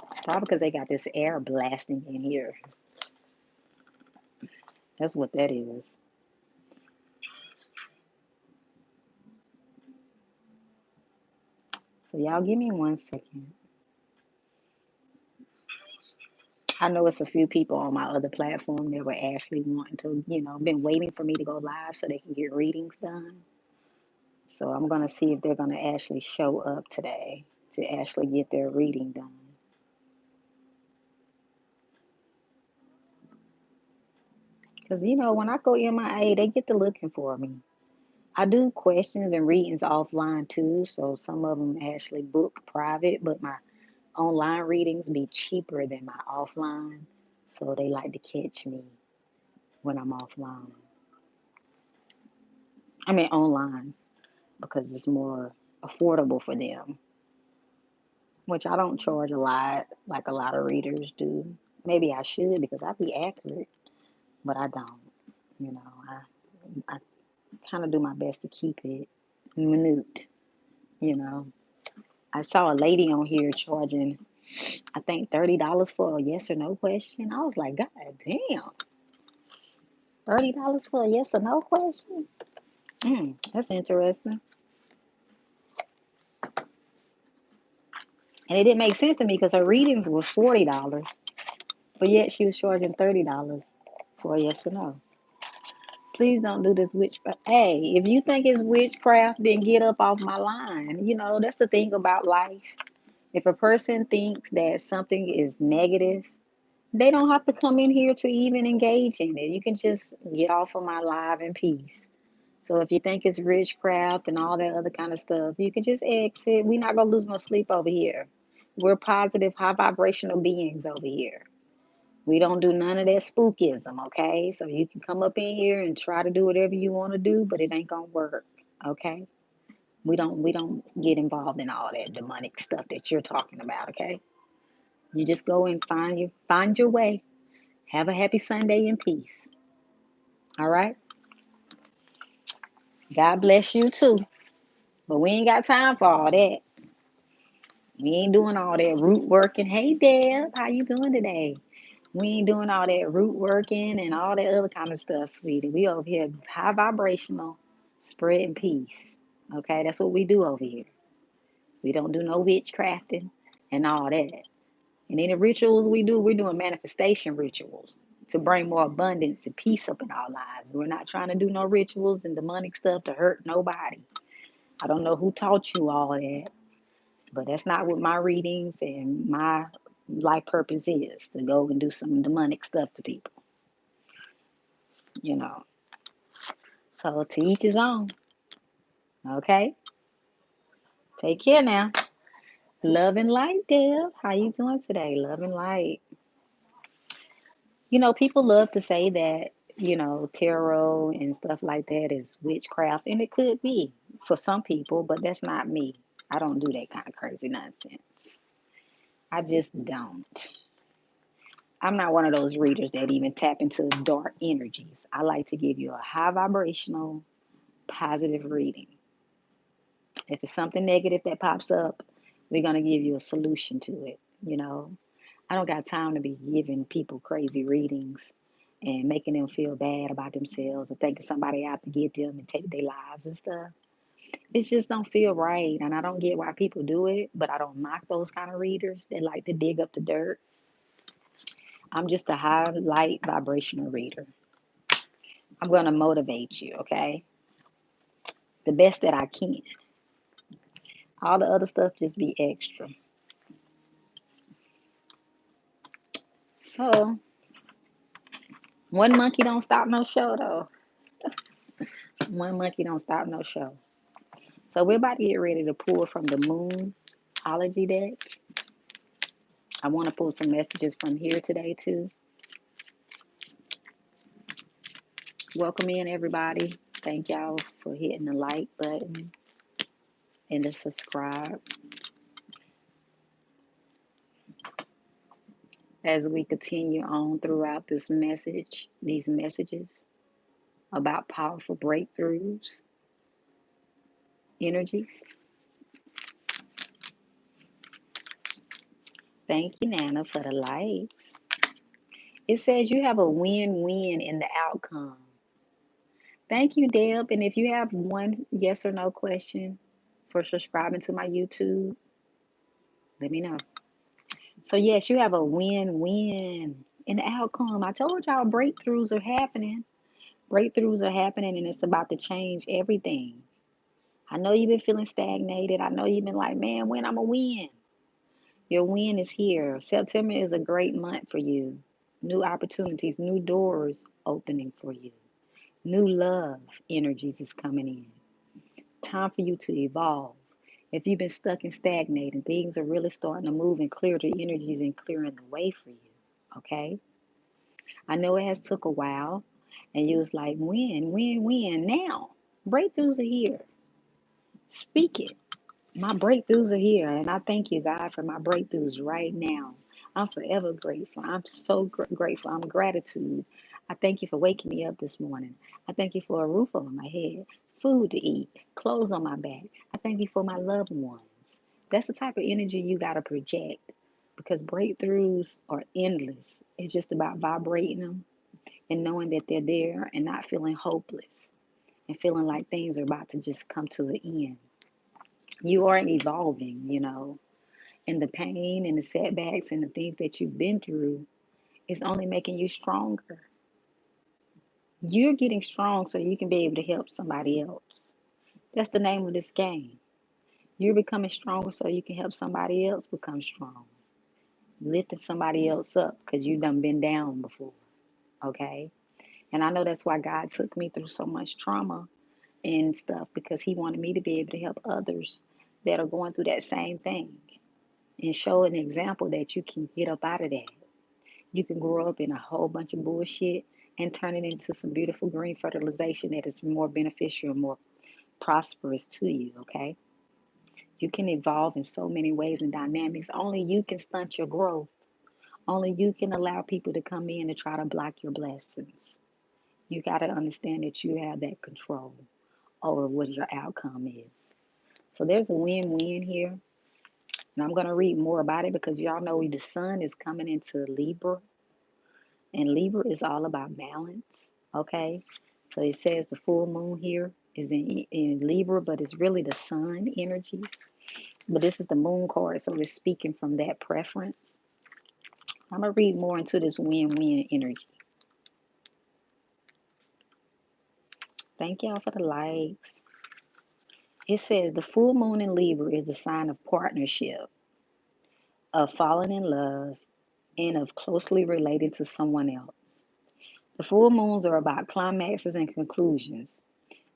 It's probably because they got this air blasting in here. That's what that is. So y'all give me 1 second. I know it's a few people on my other platform that were actually wanting to, been waiting for me to go live so they can get readings done. So I'm gonna see if they're gonna actually show up today to actually get their reading done. Because when I go MIA, they get to looking for me. I do questions and readings offline too, so some of them actually book private, but my online readings be cheaper than my offline, so they like to catch me when I'm offline. I mean online because it's more affordable for them, which I don't charge a lot like a lot of readers do. Maybe I should because I be accurate, but I don't. You know, I kind of do my best to keep it minute. You know, I saw a lady on here charging, I think $30 for a yes or no question. I was like, God damn, $30 for a yes or no question? That's interesting. And it didn't make sense to me because her readings was $40, but yet she was charging $30 for a yes or no. Please don't do this witchcraft. Hey, if you think it's witchcraft, then get up off my line. That's the thing about life. If a person thinks that something is negative, they don't have to come in here to even engage in it. You can just get off of my live in peace. So if you think it's witchcraft and all that other kind of stuff, you can just exit. We're not gonna lose no sleep over here. We're positive, high vibrational beings over here. We don't do none of that spookism, okay? So you can come up in here and try to do whatever you want to do, but it ain't gonna work, okay? We don't get involved in all that demonic stuff that you're talking about, okay? You just go and find your way. Have a happy Sunday in peace. All right? God bless you too. But we ain't got time for all that. We ain't doing all that root working. Hey Deb, how you doing today? We ain't doing all that root working and all that other kind of stuff, sweetie. We over here high vibrational, spreading peace. Okay, that's what we do over here. We don't do no witchcrafting and all that. And any rituals we do, we're doing manifestation rituals to bring more abundance and peace up in our lives. We're not trying to do no rituals and demonic stuff to hurt nobody. I don't know who taught you all that, but that's not what my readings and my life purpose is, to go and do some demonic stuff to people, you know. So to each his own. Okay. Take care now. Love and light, Deb. How you doing today? Love and light. People love to say that, tarot and stuff like that is witchcraft, and it could be for some people, but that's not me. I don't do that kind of crazy nonsense. I just don't. I'm not one of those readers that even tap into dark energies. I like to give you a high vibrational, positive reading. If it's something negative that pops up, we're going to give you a solution to it. I don't got time to be giving people crazy readings and making them feel bad about themselves or thinking somebody out to get them and take their lives and stuff. It just don't feel right. And I don't get why people do it, but I don't knock those kind of readers that like to dig up the dirt. I'm just a high light vibrational reader. I'm going to motivate you, okay? The best that I can. All the other stuff just be extra. So, one monkey don't stop no show, though. One monkey don't stop no show. So we're about to get ready to pull from the Moonology deck. I want to pull some messages from here today too. Welcome in everybody. Thank y'all for hitting the like button and the subscribe as we continue on throughout this message, these messages about powerful breakthroughs, energies. Thank you, Nana, for the likes. It says you have a win-win in the outcome. Thank you, Deb. And if you have one yes or no question for subscribing to my YouTube, let me know. So, yes, you have a win-win in the outcome. I told y'all breakthroughs are happening. Breakthroughs are happening, and it's about to change everything. I know you've been feeling stagnated. I know you've been like, man, when I'm going to win? Your win is here. September is a great month for you. New opportunities, new doors opening for you. New love energies is coming in. Time for you to evolve. If you've been stuck and stagnating, things are really starting to move and clear the energies and clearing the way for you. Okay? I know it has took a while, and you was like, when? Now. Breakthroughs are here. Speak it. My breakthroughs are here, and I thank you, God, for my breakthroughs right now. I'm forever grateful. I'm so grateful. I'm gratitude. I thank you for waking me up this morning. I thank you for a roof over my head, food to eat, clothes on my back. I thank you for my loved ones. That's the type of energy you got to project because breakthroughs are endless. It's just about vibrating them and knowing that they're there and not feeling hopeless and feeling like things are about to just come to an end. You are evolving, and the pain and the setbacks and the things that you've been through is only making you stronger. You're getting strong so you can be able to help somebody else. That's the name of this game. You're becoming stronger so you can help somebody else become strong. Lifting somebody else up because you done been down before. Okay? And I know that's why God took me through so much trauma and stuff because he wanted me to be able to help others that are going through that same thing and show an example that you can get up out of that. You can grow up in a whole bunch of bullshit and turn it into some beautiful green fertilization that is more beneficial and more prosperous to you, okay? You can evolve in so many ways and dynamics. Only you can stunt your growth. Only you can allow people to come in and try to block your blessings. You got to understand that you have that control over what your outcome is. So there's a win-win here. And I'm going to read more about it because y'all know the sun is coming into Libra. And Libra is all about balance. Okay. So it says the full moon here is in Libra, but it's really the sun energies. But this is the moon card. So it's speaking from that preference. I'm going to read more into this win-win energy. Thank y'all for the likes. It says the full moon in Libra is the sign of partnership, of falling in love, and of closely relating to someone else. The full moons are about climaxes and conclusions.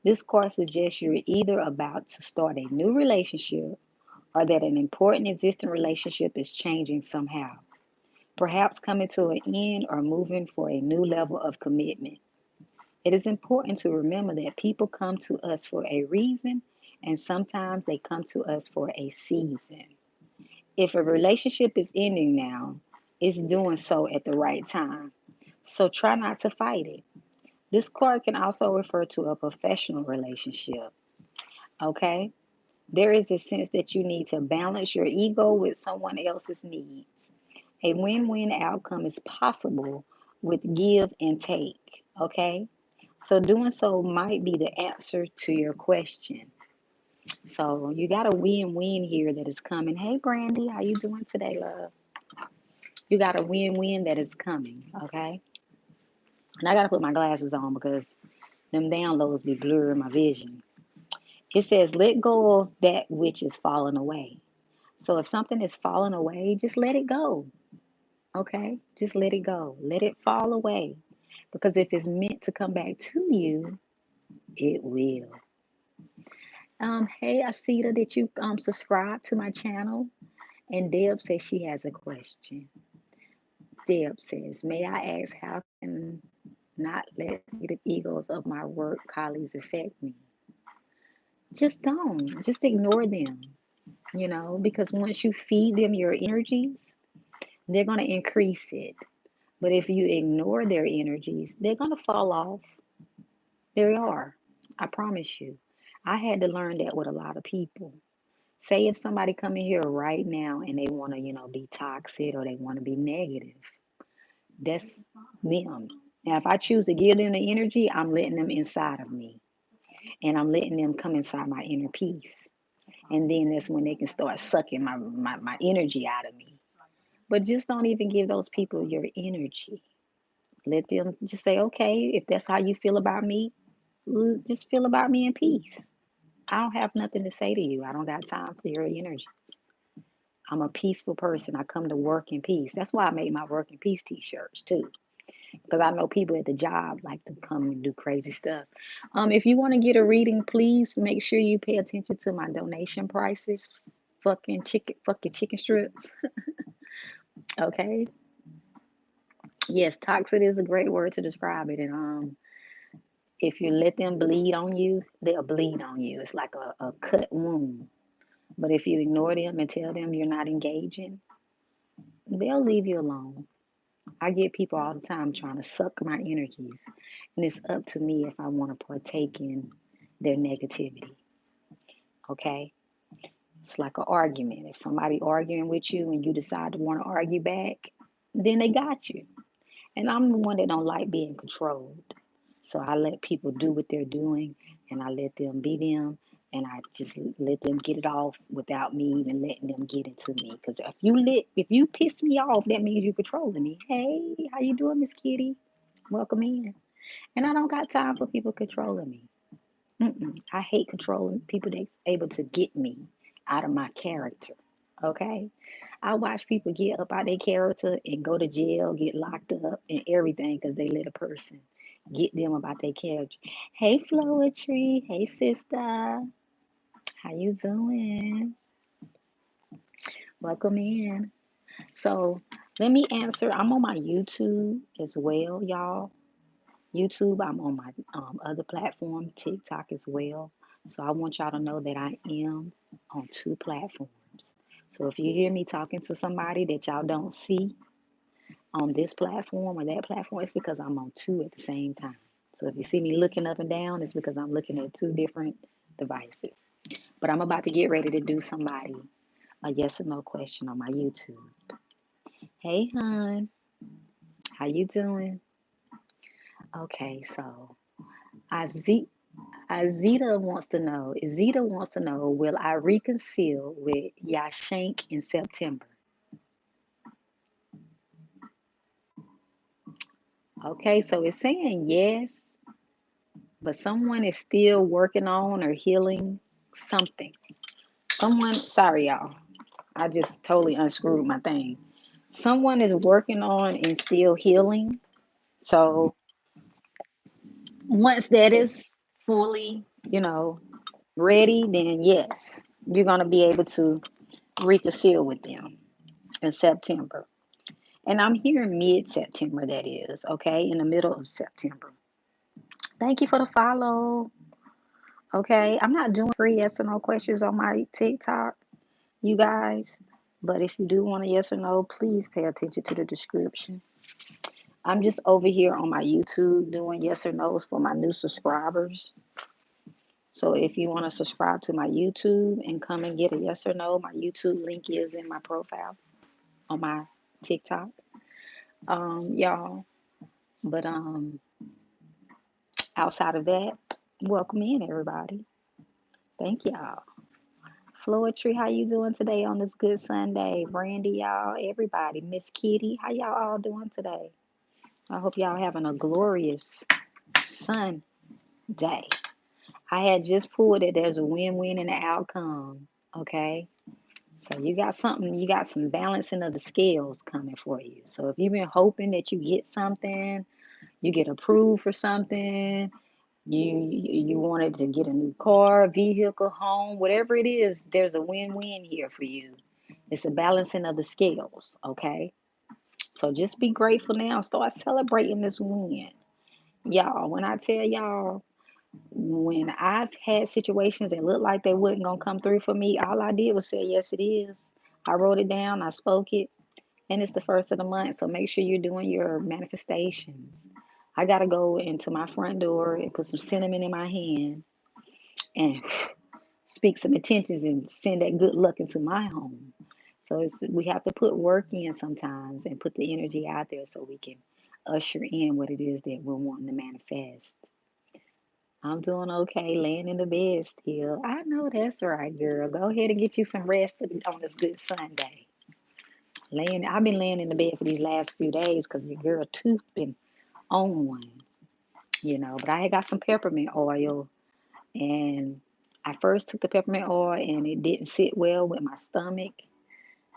This card suggests you're either about to start a new relationship or that an important existing relationship is changing somehow, perhaps coming to an end or moving for a new level of commitment. It is important to remember that people come to us for a reason, and sometimes they come to us for a season. If a relationship is ending now, it's doing so at the right time. So try not to fight it. This card can also refer to a professional relationship. Okay? There is a sense that you need to balance your ego with someone else's needs. A win-win outcome is possible with give and take. Okay? So doing so might be the answer to your question. So you got a win-win here that is coming. Hey, Brandy, how you doing today, love? You got a win-win that is coming, okay? And I got to put my glasses on because them downloads be blurring my vision. It says, let go of that which is falling away. So if something is falling away, just let it go, okay? Just let it go. Let it fall away. Because if it's meant to come back to you, It will. Hey, I see that you subscribe to my channel. And Deb says she has a question. Deb says, may I ask how can not let negative egos of my work colleagues affect me? Just don't. Just ignore them, because once you feed them your energies, they're going to increase it. But if you ignore their energies, they're going to fall off. They are. I promise you. I had to learn that with a lot of people. Say if somebody come in here right now and they want to, be toxic or they want to be negative, that's them. Now, if I choose to give them the energy, I'm letting them inside of me and I'm letting them come inside my inner peace. And then that's when they can start sucking my energy out of me. But just don't even give those people your energy. Let them just say, okay, if that's how you feel about me, just feel about me in peace. I don't have nothing to say to you. I don't got time for your energy. I'm a peaceful person. I come to work in peace. That's why I made my work in peace t-shirts too. Because I know people at the job like to come and do crazy stuff. If you want to get a reading, please make sure you pay attention to my donation prices. Fucking chicken strips. Okay. Yes, toxic is a great word to describe it. And if you let them bleed on you, they'll bleed on you. It's like a cut wound. But if you ignore them and tell them you're not engaging, they'll leave you alone. I get people all the time trying to suck my energies, and it's up to me if I want to partake in their negativity. Okay? It's like an argument. If somebody arguing with you and you decide to want to argue back, then they got you. And I'm the one that don't like being controlled. So I let people do what they're doing and I let them be them and I just let them get it off without me even letting them get into me. Because if you piss me off, that means you're controlling me. Hey, how you doing, Miss Kitty? Welcome in. And I don't got time for people controlling me. I hate controlling people that's able to get me out of my character. Okay? I watch people get up out their character and go to jail, get locked up, and everything because they let a person get them about their character. Hey, Floetry. Hey, sister. How you doing? Welcome in. So let me answer. I'm on my YouTube as well, y'all. YouTube. I'm on my other platform, TikTok as well. So I want y'all to know that I am on two platforms. So if you hear me talking to somebody that y'all don't see on this platform or that platform, it's because I'm on two at the same time. So if you see me looking up and down, it's because I'm looking at two different devices. But I'm about to get ready to do somebody a yes or no question on my YouTube. Hey, hon, how you doing? Okay, so Iz- Zeta wants to know, will I reconcile with Yashank in September? Okay, so it's saying yes, but someone is still working on or healing something. Sorry, y'all. I just totally unscrewed my thing. Someone is working on and still healing. So once that is fully, ready, then yes, you're going to be able to reconcile with them in September. And I'm here in mid-September, that is, okay, in the middle of September. Thank you for the follow. Okay, I'm not doing free yes or no questions on my TikTok, you guys. But if you do want a yes or no, please pay attention to the description. I'm just over here on my YouTube doing yes or no's for my new subscribers. So if you want to subscribe to my YouTube and come and get a yes or no, my YouTube link is in my profile on my TikTok. Y'all. But outside of that, welcome in everybody. Thank y'all. Floetry, how you doing today on this good Sunday? Brandy, y'all, everybody. Miss Kitty, how y'all all doing today? I hope y'all having a glorious Sunday. I had just pulled it. There's a win-win in the outcome. Okay. So you got some balancing of the scales coming for you. So if you've been hoping that you get something, you get approved for something, You wanted to get a new car, vehicle, home, whatever it is, there's a win-win here for you. It's a balancing of the scales, okay? So just be grateful now. Start celebrating this win. Y'all, when I tell y'all, when I've had situations that looked like they wasn't gonna come through for me, all I did was say, yes, it is. I wrote it down, I spoke it, and it's the first of the month. So make sure you're doing your manifestations. I gotta go into my front door and put some cinnamon in my hand and speak some intentions and send that good luck into my home. So we have to put work in sometimes and put the energy out there so we can usher in what it is that we're wanting to manifest. I'm doing okay, laying in the bed still. I know that's right, girl. Go ahead and get you some rest on this good Sunday. I've been laying in the bed for these last few days because your girl tooth been on one. But I had got some peppermint oil, and I first took the peppermint oil and it didn't sit well with my stomach.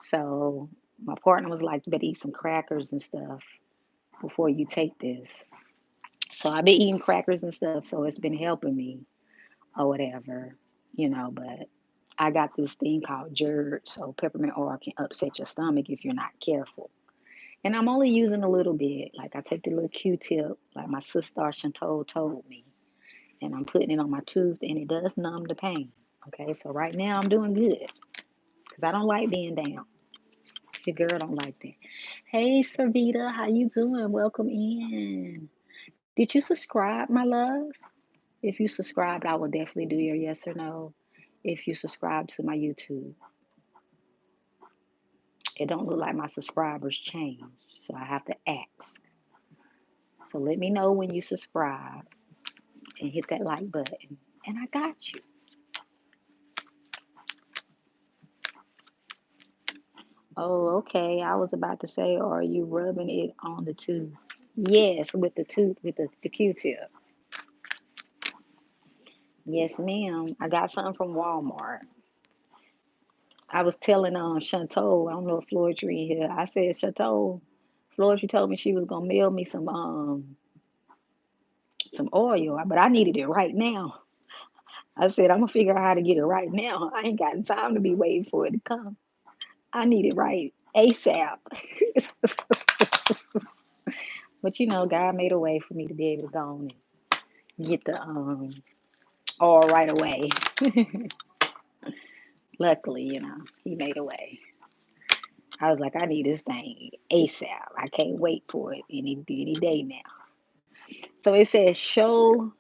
So my partner was like, you better eat some crackers and stuff before you take this. So I've been eating crackers and stuff, so it's been helping me or whatever. But I got this thing called GERD, so peppermint oil can upset your stomach if you're not careful. And I'm only using a little bit. Like I take the little Q-tip, like my sister Chantal told me, and I'm putting it on my tooth, and it does numb the pain. Okay, so right now I'm doing good because I don't like being down. Your girl don't like that. Hey, Servita, how you doing? Welcome in. Did you subscribe, my love? If you subscribed, I will definitely do your yes or no. If you subscribe to my YouTube, it don't look like my subscribers changed, so I have to ask. So let me know when you subscribe and hit that like button, and I got you. Oh, okay. I was about to say, are you rubbing it on the tooth? Yes, with the tooth, with the Q-tip. Yes, ma'am. I got something from Walmart. I was telling Chantal, I don't know if Floydry in here. I said, Chantal, Floydry told me she was gonna mail me some oil, but I needed it right now. I said, I'm gonna figure out how to get it right now. I ain't got time to be waiting for it to come. I need it right ASAP. But God made a way for me to be able to go on and get the oil right away. Luckily, he made a way. I was like, I need this thing ASAP. I can't wait for it any day now. So it says, show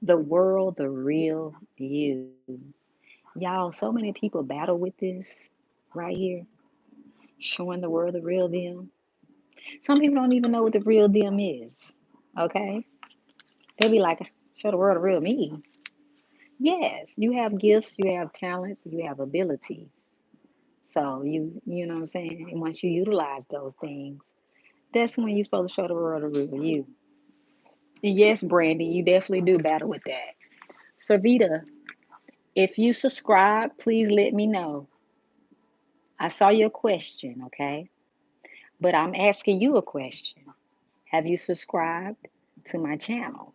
the world the real you. Y'all, so many people battle with this right here, showing the world the real them. Some people don't even know what the real them is. Okay? They'll be like, show the world the real me. Yes, you have gifts, you have talents, you have abilities. So you know what I'm saying? And once you utilize those things, that's when you're supposed to show the world the real you. Yes, Brandy, you definitely do battle with that. Servita, if you subscribe, please let me know. I saw your question, okay? But I'm asking you a question. Have you subscribed to my channel?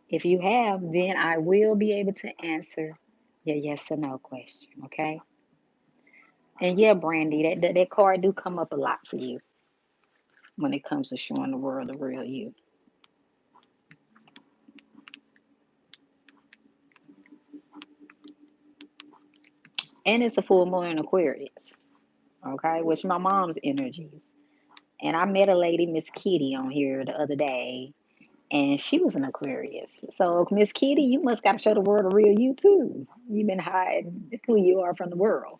If you have, then I will be able to answer your yes or no question, okay? And yeah, Brandy, that card do come up a lot for you when it comes to showing the world the real you. And it's a full moon in Aquarius, okay? Which my mom's energies. And I met a lady, Miss Kitty, on here the other day, and she was an Aquarius. So, Miss Kitty, you must got to show the world the real you too. You've been hiding who you are from the world,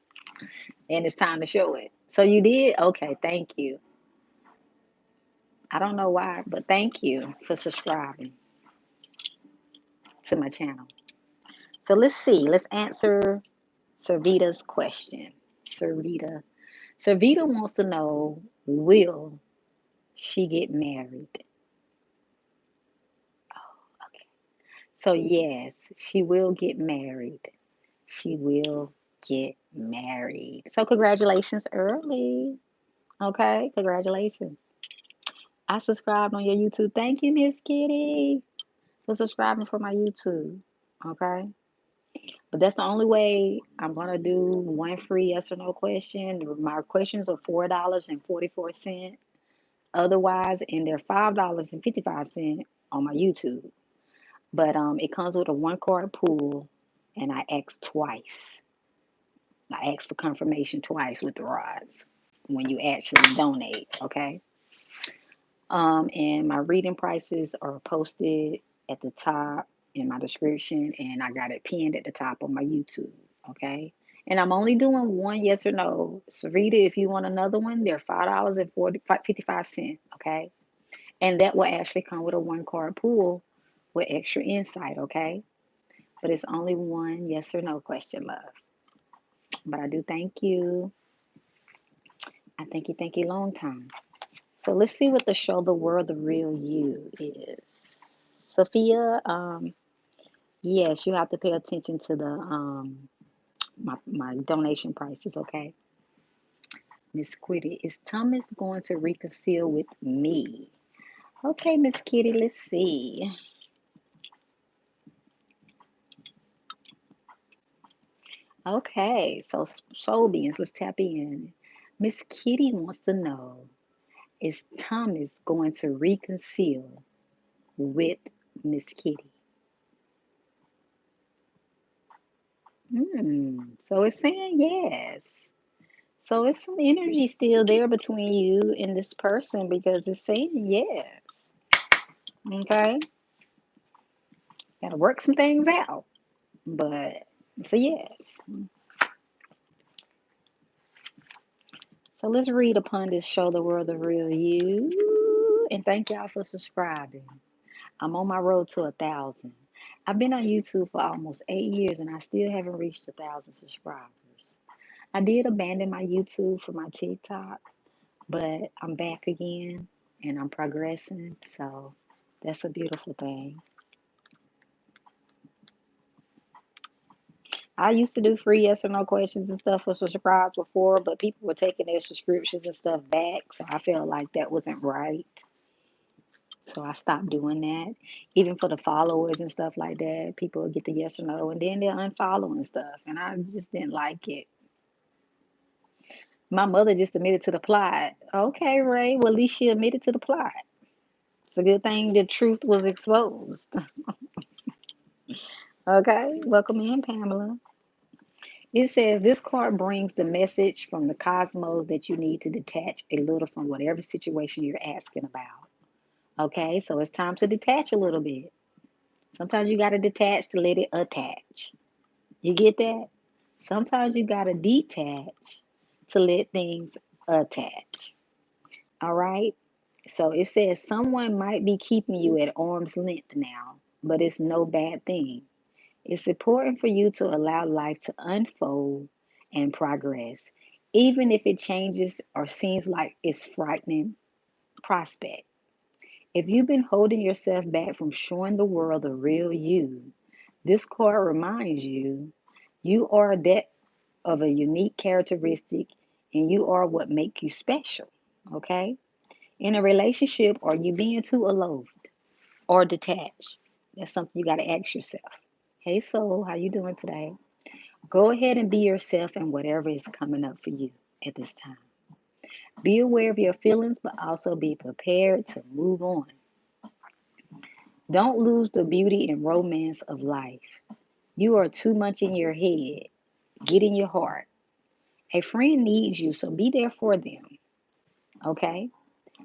and it's time to show it. So you did? Okay, thank you. I don't know why, but thank you for subscribing to my channel. So let's see. Let's answer Servita's question. Servita. Servita wants to know, will she get married? Oh, okay. So yes, she will get married. She will get married. So congratulations early. Okay, congratulations. I subscribed on your YouTube. Thank you, Miss Kitty. for subscribing for my YouTube. Okay. But that's the only way I'm gonna do one free yes or no question. My questions are $4.44. Otherwise, and they're $5.55 on my YouTube. But it comes with a one card pool, and I ask twice. I ask for confirmation twice with the rods when you actually donate. Okay. And my reading prices are posted at the top in my description, and I got it pinned at the top on my YouTube. Okay. And I'm only doing one yes or no. Sarita, if you want another one, they're $5.55. Okay. And that will actually come with a one card pool with extra insight. Okay. But it's only one yes or no question, love. But I do thank you. I thank you long time. So let's see what the show the world the real you is. Sophia, yes, you have to pay attention to the my donation prices, okay? Miss Kitty, is Thomas going to reconcile with me? Okay, Miss Kitty, let's see. Okay, so soul beings, let's tap in. Miss Kitty wants to know, is Thomas going to reconcile with Miss Kitty? So it's saying yes. So it's some energy still there between you and this person because it's saying yes. Okay. Gotta work some things out. But it's a yes. So let's read upon this show the world the real you. And thank y'all for subscribing. I'm on my road to 1,000. I've been on YouTube for almost 8 years and I still haven't reached 1,000 subscribers. I did abandon my YouTube for my TikTok, but I'm back again and I'm progressing. So that's a beautiful thing. I used to do free yes or no questions and stuff for subscribers before, but people were taking their subscriptions and stuff back. So I felt like that wasn't right. So I stopped doing that. Even for the followers and stuff like that, people would get the yes or no and then they're unfollowing stuff. And I just didn't like it. My mother just admitted to the plot. Okay, Ray, well, at least she admitted to the plot. It's a good thing the truth was exposed. Okay, welcome in, Pamela. It says this card brings the message from the cosmos that you need to detach a little from whatever situation you're asking about. Okay, so it's time to detach a little bit. Sometimes you got to detach to let it attach. You get that? Sometimes you got to detach to let things attach. All right? So it says someone might be keeping you at arm's length now, but it's no bad thing. It's important for you to allow life to unfold and progress, even if it changes or seems like it's frightening prospect. If you've been holding yourself back from showing the world the real you, this card reminds you you are that of a unique characteristic and you are what makes you special. Okay? In a relationship, are you being too aloof or detached? That's something you got to ask yourself. Hey soul, how you doing today? Go ahead and be yourself and whatever is coming up for you at this time. Be aware of your feelings, but also be prepared to move on. Don't lose the beauty and romance of life. You are too much in your head. Get in your heart. A friend needs you, so be there for them. Okay?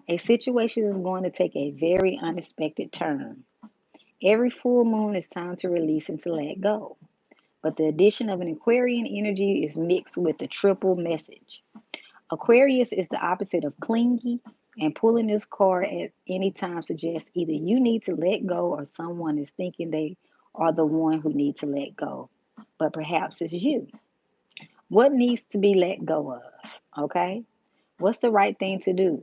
A situation is going to take a very unexpected turn. Every full moon is time to release and to let go. But the addition of an Aquarian energy is mixed with the triple message. Aquarius is the opposite of clingy, and pulling this card at any time suggests either you need to let go or someone is thinking they are the one who needs to let go. But perhaps it's you. What needs to be let go of? Okay? What's the right thing to do?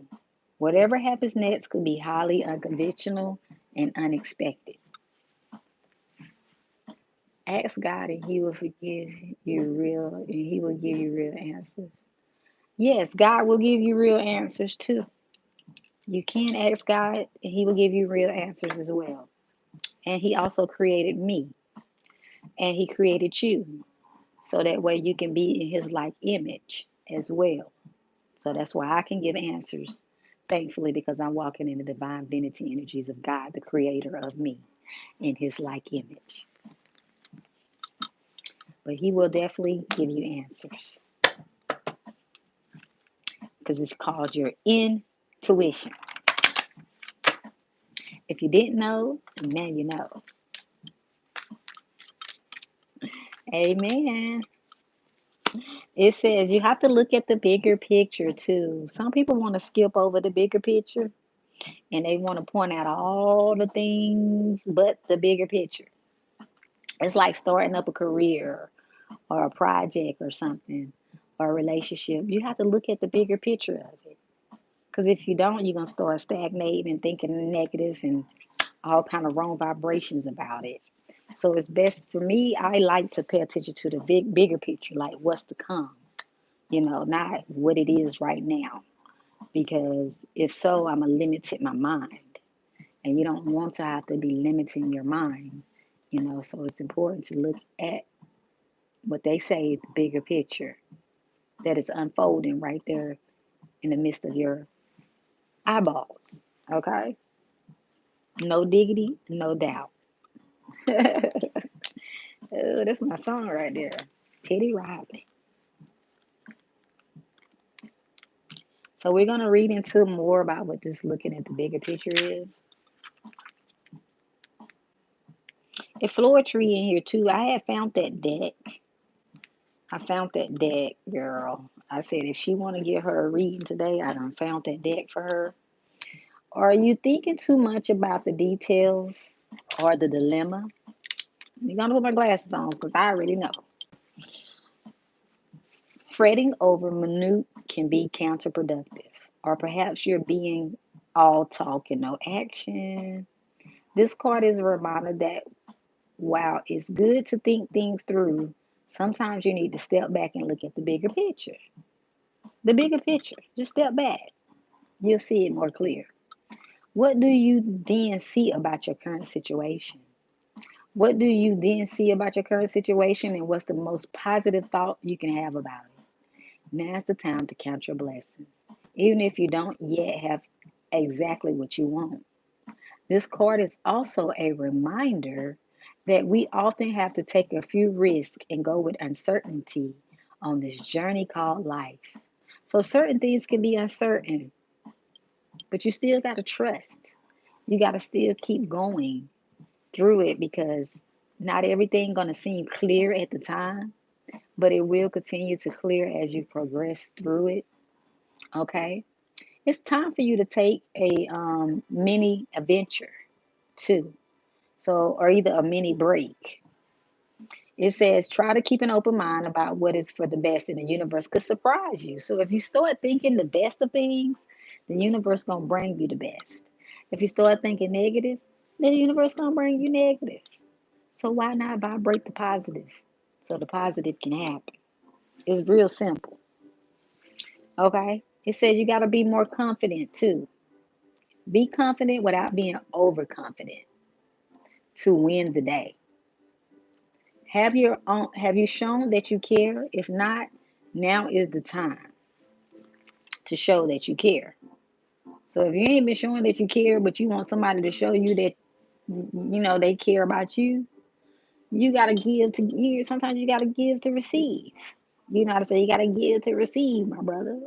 Whatever happens next could be highly unconventional and unexpected. Ask God and He will forgive you real and He will give you real answers. Yes, God will give you real answers too. You can ask God and He will give you real answers as well. And he also created me. And he created you. So that way you can be in his like image as well. So that's why I can give answers, thankfully, because I'm walking in the divine divinity energies of God, the creator of me, in his like image. But he will definitely give you answers because it's called your intuition. If you didn't know, now you know. Amen. It says you have to look at the bigger picture too. Some people want to skip over the bigger picture and they want to point out all the things but the bigger picture. It's like starting up a career or a project or something or a relationship. You have to look at the bigger picture of it. Because if you don't, you're going to start stagnating and thinking negative and all kind of wrong vibrations about it. So it's best for me, I like to pay attention to the bigger picture, like what's to come, not what it is right now. Because if so, I'm going to limit my mind. And you don't want to have to be limiting your mind. So it's important to look at what they say, the bigger picture that is unfolding right there in the midst of your eyeballs. Okay? No diggity, no doubt. Oh, that's my song right there. Teddy Riley. So we're going to read into more about what this looking at the bigger picture is. A Floetry in here too. I had found that deck. I found that deck, girl. I said if she want to get her a reading today, I done found that deck for her. Are you thinking too much about the details or the dilemma? I'm gonna put my glasses on because I already know. Fretting over minute can be counterproductive, or perhaps you're being all talk and no action. This card is a reminder that while it's good to think things through, sometimes you need to step back and look at the bigger picture. The bigger picture. Just step back. You'll see it more clear. What do you then see about your current situation? What do you then see about your current situation, and what's the most positive thought you can have about it? Now's the time to count your blessings, even if you don't yet have exactly what you want. This card is also a reminder that we often have to take a few risks and go with uncertainty on this journey called life. So certain things can be uncertain, but you still got to trust. You got to still keep going through it because not everything going to seem clear at the time, but it will continue to clear as you progress through it. Okay, it's time for you to take a mini adventure too. So, or either a mini break. It says try to keep an open mind about what is for the best, in the universe could surprise you. So if you start thinking the best of things, the universe gonna bring you the best. If you start thinking negative, then the universe gonna bring you negative. So why not vibrate the positive so the positive can happen? It's real simple. Okay? It says you got to be more confident too. Be confident without being overconfident to win the day. Have you shown that you care? If not, now is the time to show that you care. So if you ain't been showing that you care, but you want somebody to show you that they care about you, you gotta give to you. Sometimes you gotta give to receive. You know how to say you gotta give to receive, my brother.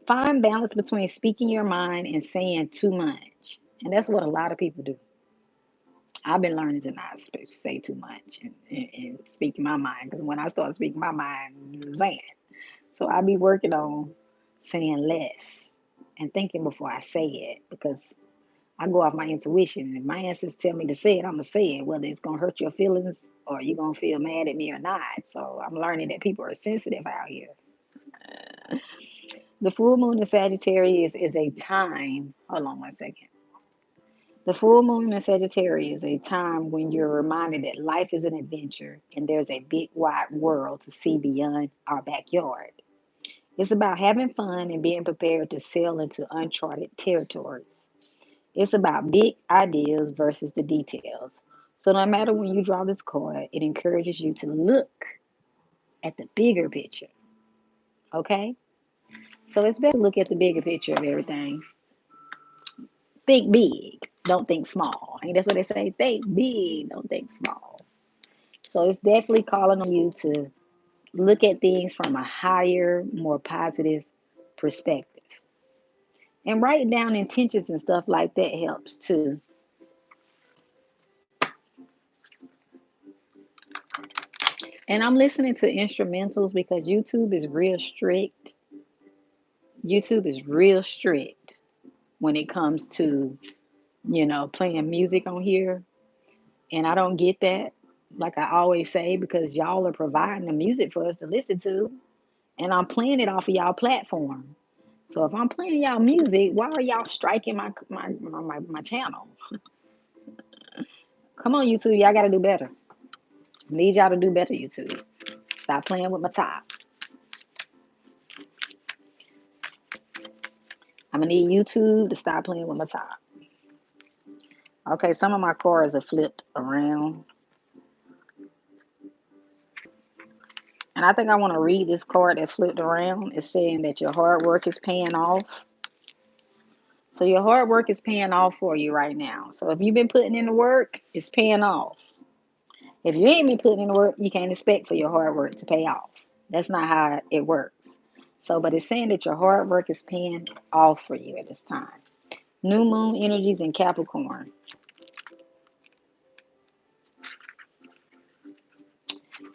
Find balance between speaking your mind and saying too much. And that's what a lot of people do. I've been learning to not say too much and speak my mind. Because when I start speaking my mind, I'm saying. So I be working on saying less and thinking before I say it. Because I go off my intuition. And if my ancestors tell me to say it, I'm going to say it. Whether it's going to hurt your feelings or you're going to feel mad at me or not. So I'm learning that people are sensitive out here. The full moon in Sagittarius is a time. Hold on one second. The full moon in Sagittarius is a time when you're reminded that life is an adventure and there's a big wide world to see beyond our backyard. It's about having fun and being prepared to sail into uncharted territories. It's about big ideas versus the details. So no matter when you draw this card, it encourages you to look at the bigger picture. Okay? So it's better to look at the bigger picture of everything. Think big, don't think small. And that's what they say. Think big, don't think small. So it's definitely calling on you to look at things from a higher, more positive perspective. And writing down intentions and stuff like that helps too. And I'm listening to instrumentals because YouTube is real strict. YouTube is real strict when it comes to, playing music on here. And I don't get that, like I always say, because y'all are providing the music for us to listen to. And I'm playing it off of y'all platform. So if I'm playing y'all music, why are y'all striking my channel? Come on, YouTube, y'all gotta do better. I need y'all to do better, YouTube. Stop playing with my top. I'm gonna need YouTube to stop playing with my top. Okay, some of my cards are flipped around. And I think I want to read this card that's flipped around. It's saying that your hard work is paying off. So your hard work is paying off for you right now. So if you've been putting in the work, it's paying off. If you ain't been putting in the work, you can't expect for your hard work to pay off. That's not how it works. So, but it's saying that your hard work is paying off for you at this time. New moon energies in Capricorn.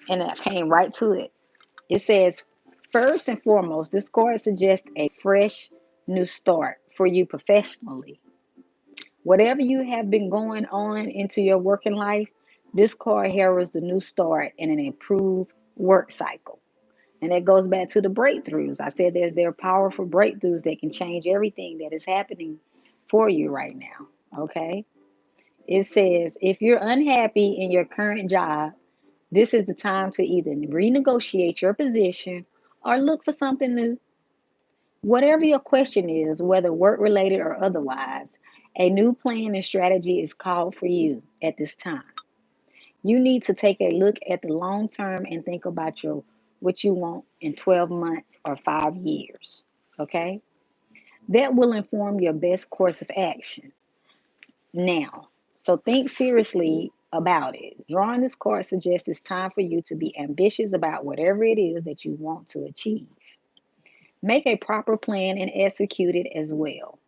And I came right to it. It says, first and foremost, this card suggests a fresh new start for you professionally. Whatever you have been going on into your working life, this card heralds the new start and an improved work cycle. And it goes back to the breakthroughs. I said there are powerful breakthroughs that can change everything that is happening for you right now. Okay. It says if you're unhappy in your current job, this is the time to either renegotiate your position or look for something new. Whatever your question is, whether work related or otherwise, a new plan and strategy is called for you at this time. You need to take a look at the long term and think about what you want in 12 months or 5 years. Okay? That will inform your best course of action. Now, so think seriously about it. Drawing this card suggests it's time for you to be ambitious about whatever it is that you want to achieve. Make a proper plan and execute it as well.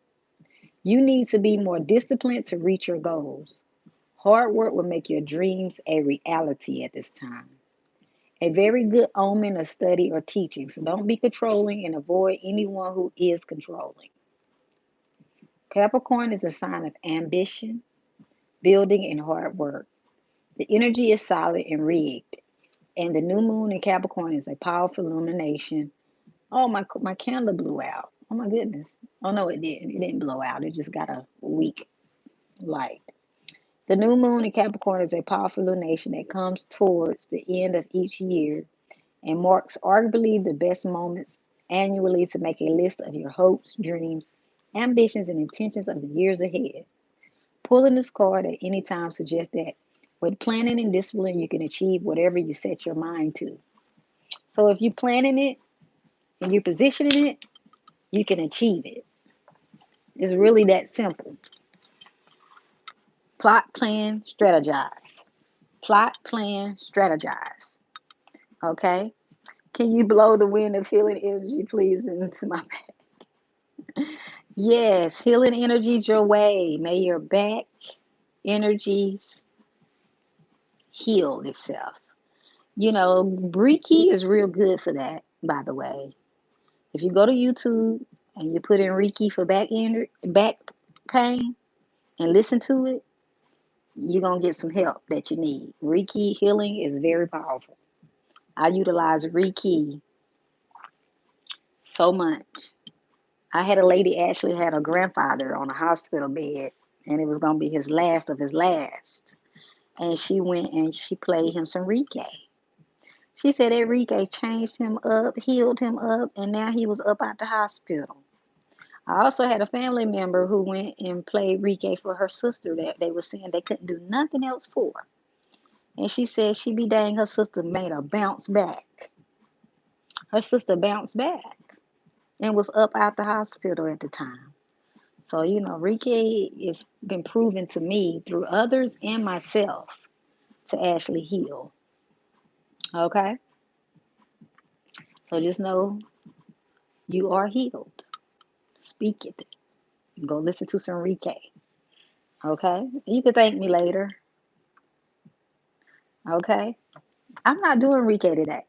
You need to be more disciplined to reach your goals. Hard work will make your dreams a reality at this time. A very good omen of study or teaching. So don't be controlling and avoid anyone who is controlling. Capricorn is a sign of ambition, building, and hard work. The energy is solid and rigged. And the new moon in Capricorn is a powerful illumination. Oh, my candle blew out. Oh my goodness. Oh no, it didn't. It didn't blow out. It just got a weak light. The new moon in Capricorn is a powerful illumination that comes towards the end of each year and marks arguably the best moments annually to make a list of your hopes, dreams, ambitions, and intentions of the years ahead. Pulling this card at any time suggests that with planning and discipline, you can achieve whatever you set your mind to. So if you're planning it and you're positioning it, you can achieve it. It's really that simple. Plot, plan, strategize. Plot, plan, strategize. Okay? Can you blow the wind of healing energy, please, into my back? Yes, healing energies your way. May your back energies heal itself. Reiki is real good for that, by the way. If you go to YouTube and you put in Reiki for back pain and listen to it, you're going to get some help that you need. Reiki healing is very powerful. I utilize Reiki so much. I had a lady actually had a grandfather on a hospital bed, and it was going to be his last of his last. And she went and she played him some Reiki. She said Enrique changed him up, healed him up, and now he was up at the hospital. I also had a family member who went and played Reiki for her sister that they were saying they couldn't do nothing else for. And she said she be dang, her sister made a bounce back. Her sister bounced back and was up out the hospital at the time. So, Reiki has been proven to me through others and myself to actually heal. Okay? So just know you are healed. Speak it. Go listen to some Reiki. Okay? You can thank me later. Okay? I'm not doing Reiki today.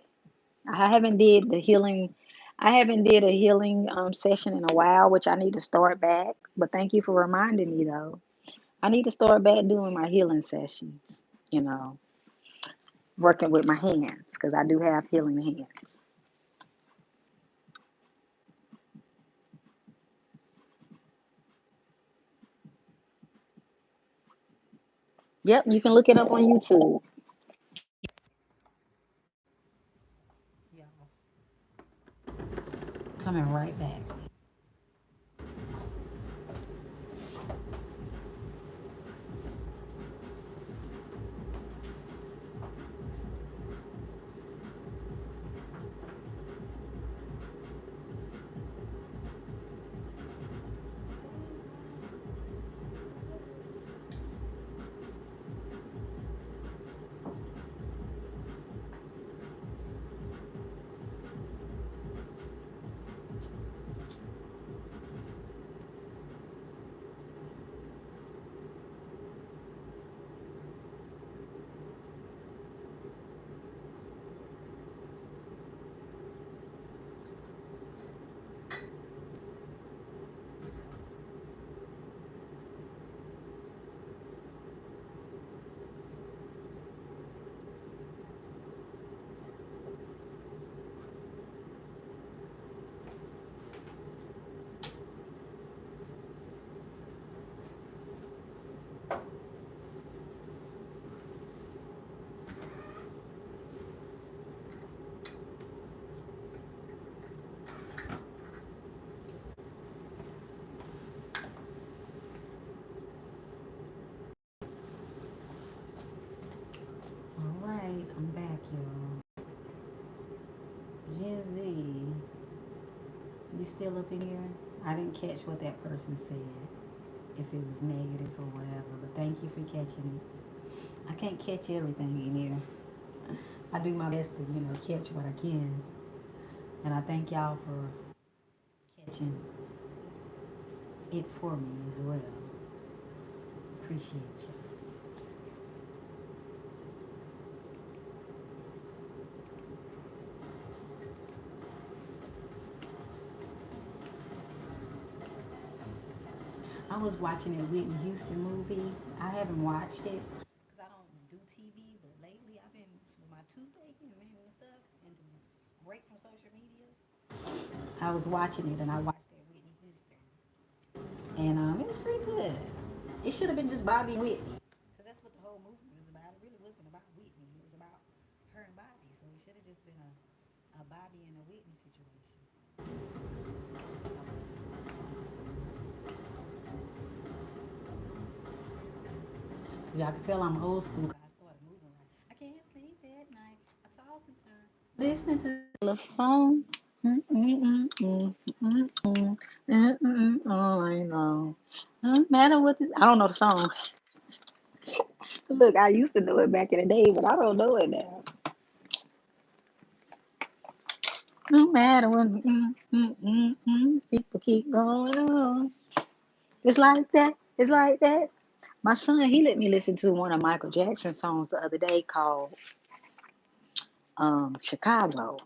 I haven't did the healing. I haven't did a healing session in a while, which I need to start back. But thank you for reminding me, though. I need to start back doing my healing sessions. You know, working with my hands because I do have healing hands. Yep, you can look it up on YouTube. Y'all, coming right back. All right, I'm back, y'all. Gen Z, you still up in here? I didn't catch what that person said, if it was negative or whatever, but thank you for catching it. I can't catch everything in here. I do my best to, catch what I can. And I thank y'all for catching it for me as well. Appreciate you. I was watching a Whitney Houston movie. I haven't watched it because I don't do TV, but lately I've been with my toothache and stuff and to break from social media. I was watching it and I watched that Whitney Houston. And it was pretty good. It should have been just Bobby and Whitney. So that's what the whole movie was about. It really wasn't about Whitney. It was about her and Bobby. So it should have just been a Bobby and a Whitney situation. Y'all can tell I'm old school because I started moving right. I can't sleep at night. I toss and turn. Listening to the phone. All I know. No matter what this, I don't know the song. Look, I used to know it back in the day, but I don't know it now. No matter what, people keep going on. It's like that. It's like that. My son, he let me listen to one of Michael Jackson's songs the other day called Chicago.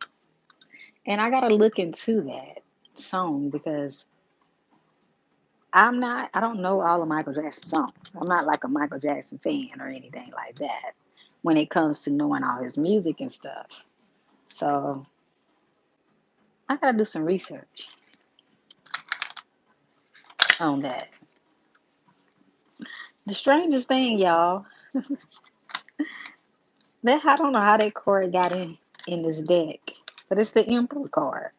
And I gotta look into that song because I don't know all of Michael Jackson's songs. I'm not like a Michael Jackson fan or anything like that when it comes to knowing all his music and stuff. So I gotta do some research on that. The strangest thing, y'all, that I don't know how that card got in this deck, but it's the Emperor card.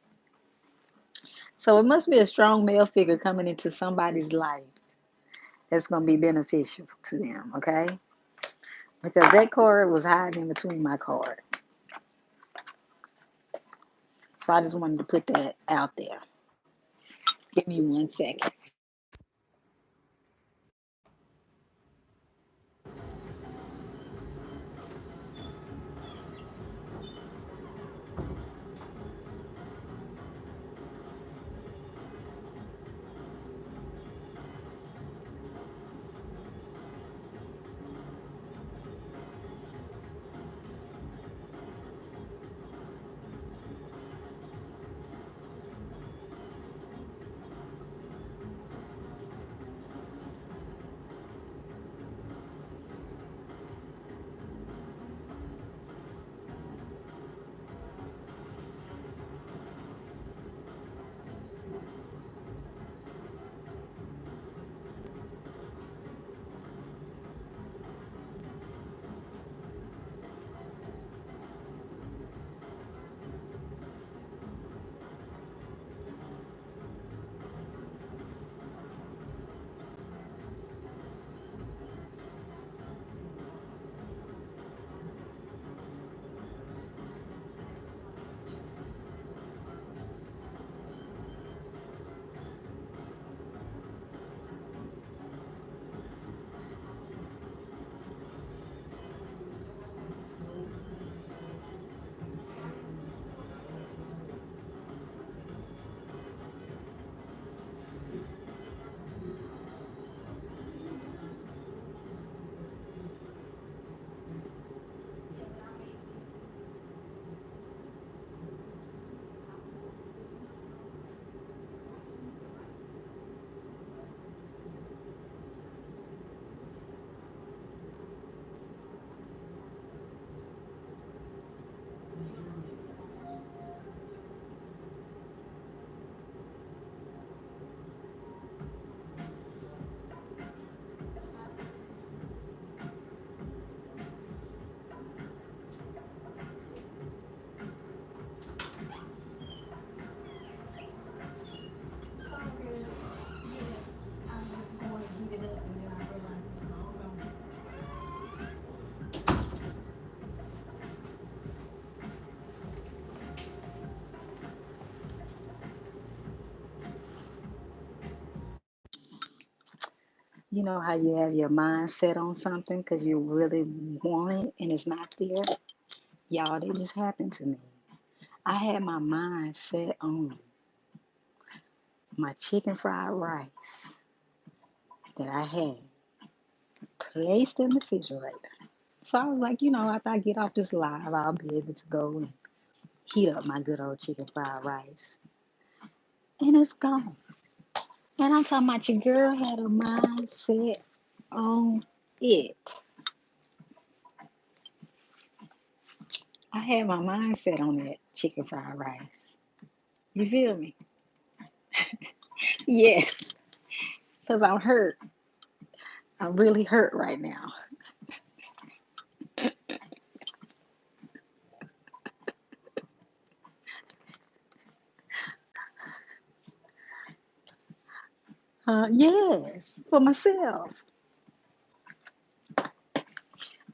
So it must be a strong male figure coming into somebody's life that's going to be beneficial to them, okay? Because that card was hiding in between my card. So I just wanted to put that out there. Give me 1 second. You know how you have your mind set on something because you really want it and it's not there? Y'all, that just happened to me. I had my mind set on my chicken fried rice that I had placed in the refrigerator. So I was like, after I get off this live, I'll be able to go and heat up my good old chicken fried rice. And it's gone. And I'm talking about your girl had a mind set on it. I had my mindset on that chicken fried rice. You feel me? Yes, because I'm hurt. I'm really hurt right now. Yes, for myself.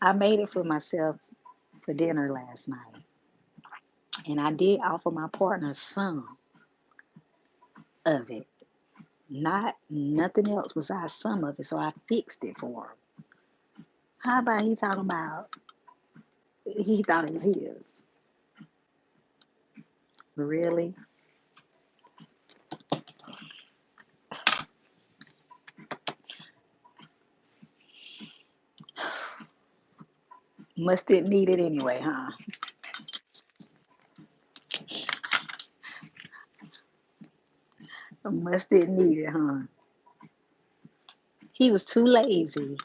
I made it for myself for dinner last night. And I did offer my partner some of it. Not nothing else besides some of it. So I fixed it for him. How about he talking about he thought it was his? Really? Must didn't need it anyway, huh? Must didn't need it, huh? He was too lazy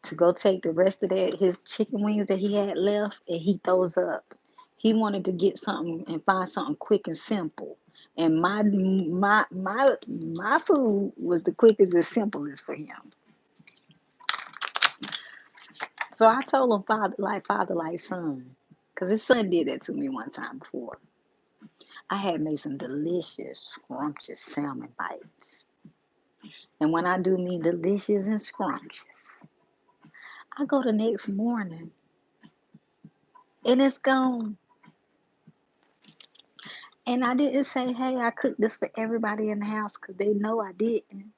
to go take the rest of that his chicken wings that he had left and heat those up. He wanted to get something and find something quick and simple. And my food was the quickest and simplest for him. So I told him father like son. Because his son did that to me one time before. I had made some delicious, scrumptious salmon bites. And when I do mean delicious and scrumptious, I go the next morning and it's gone. And I didn't say, hey, I cooked this for everybody in the house because they know I didn't.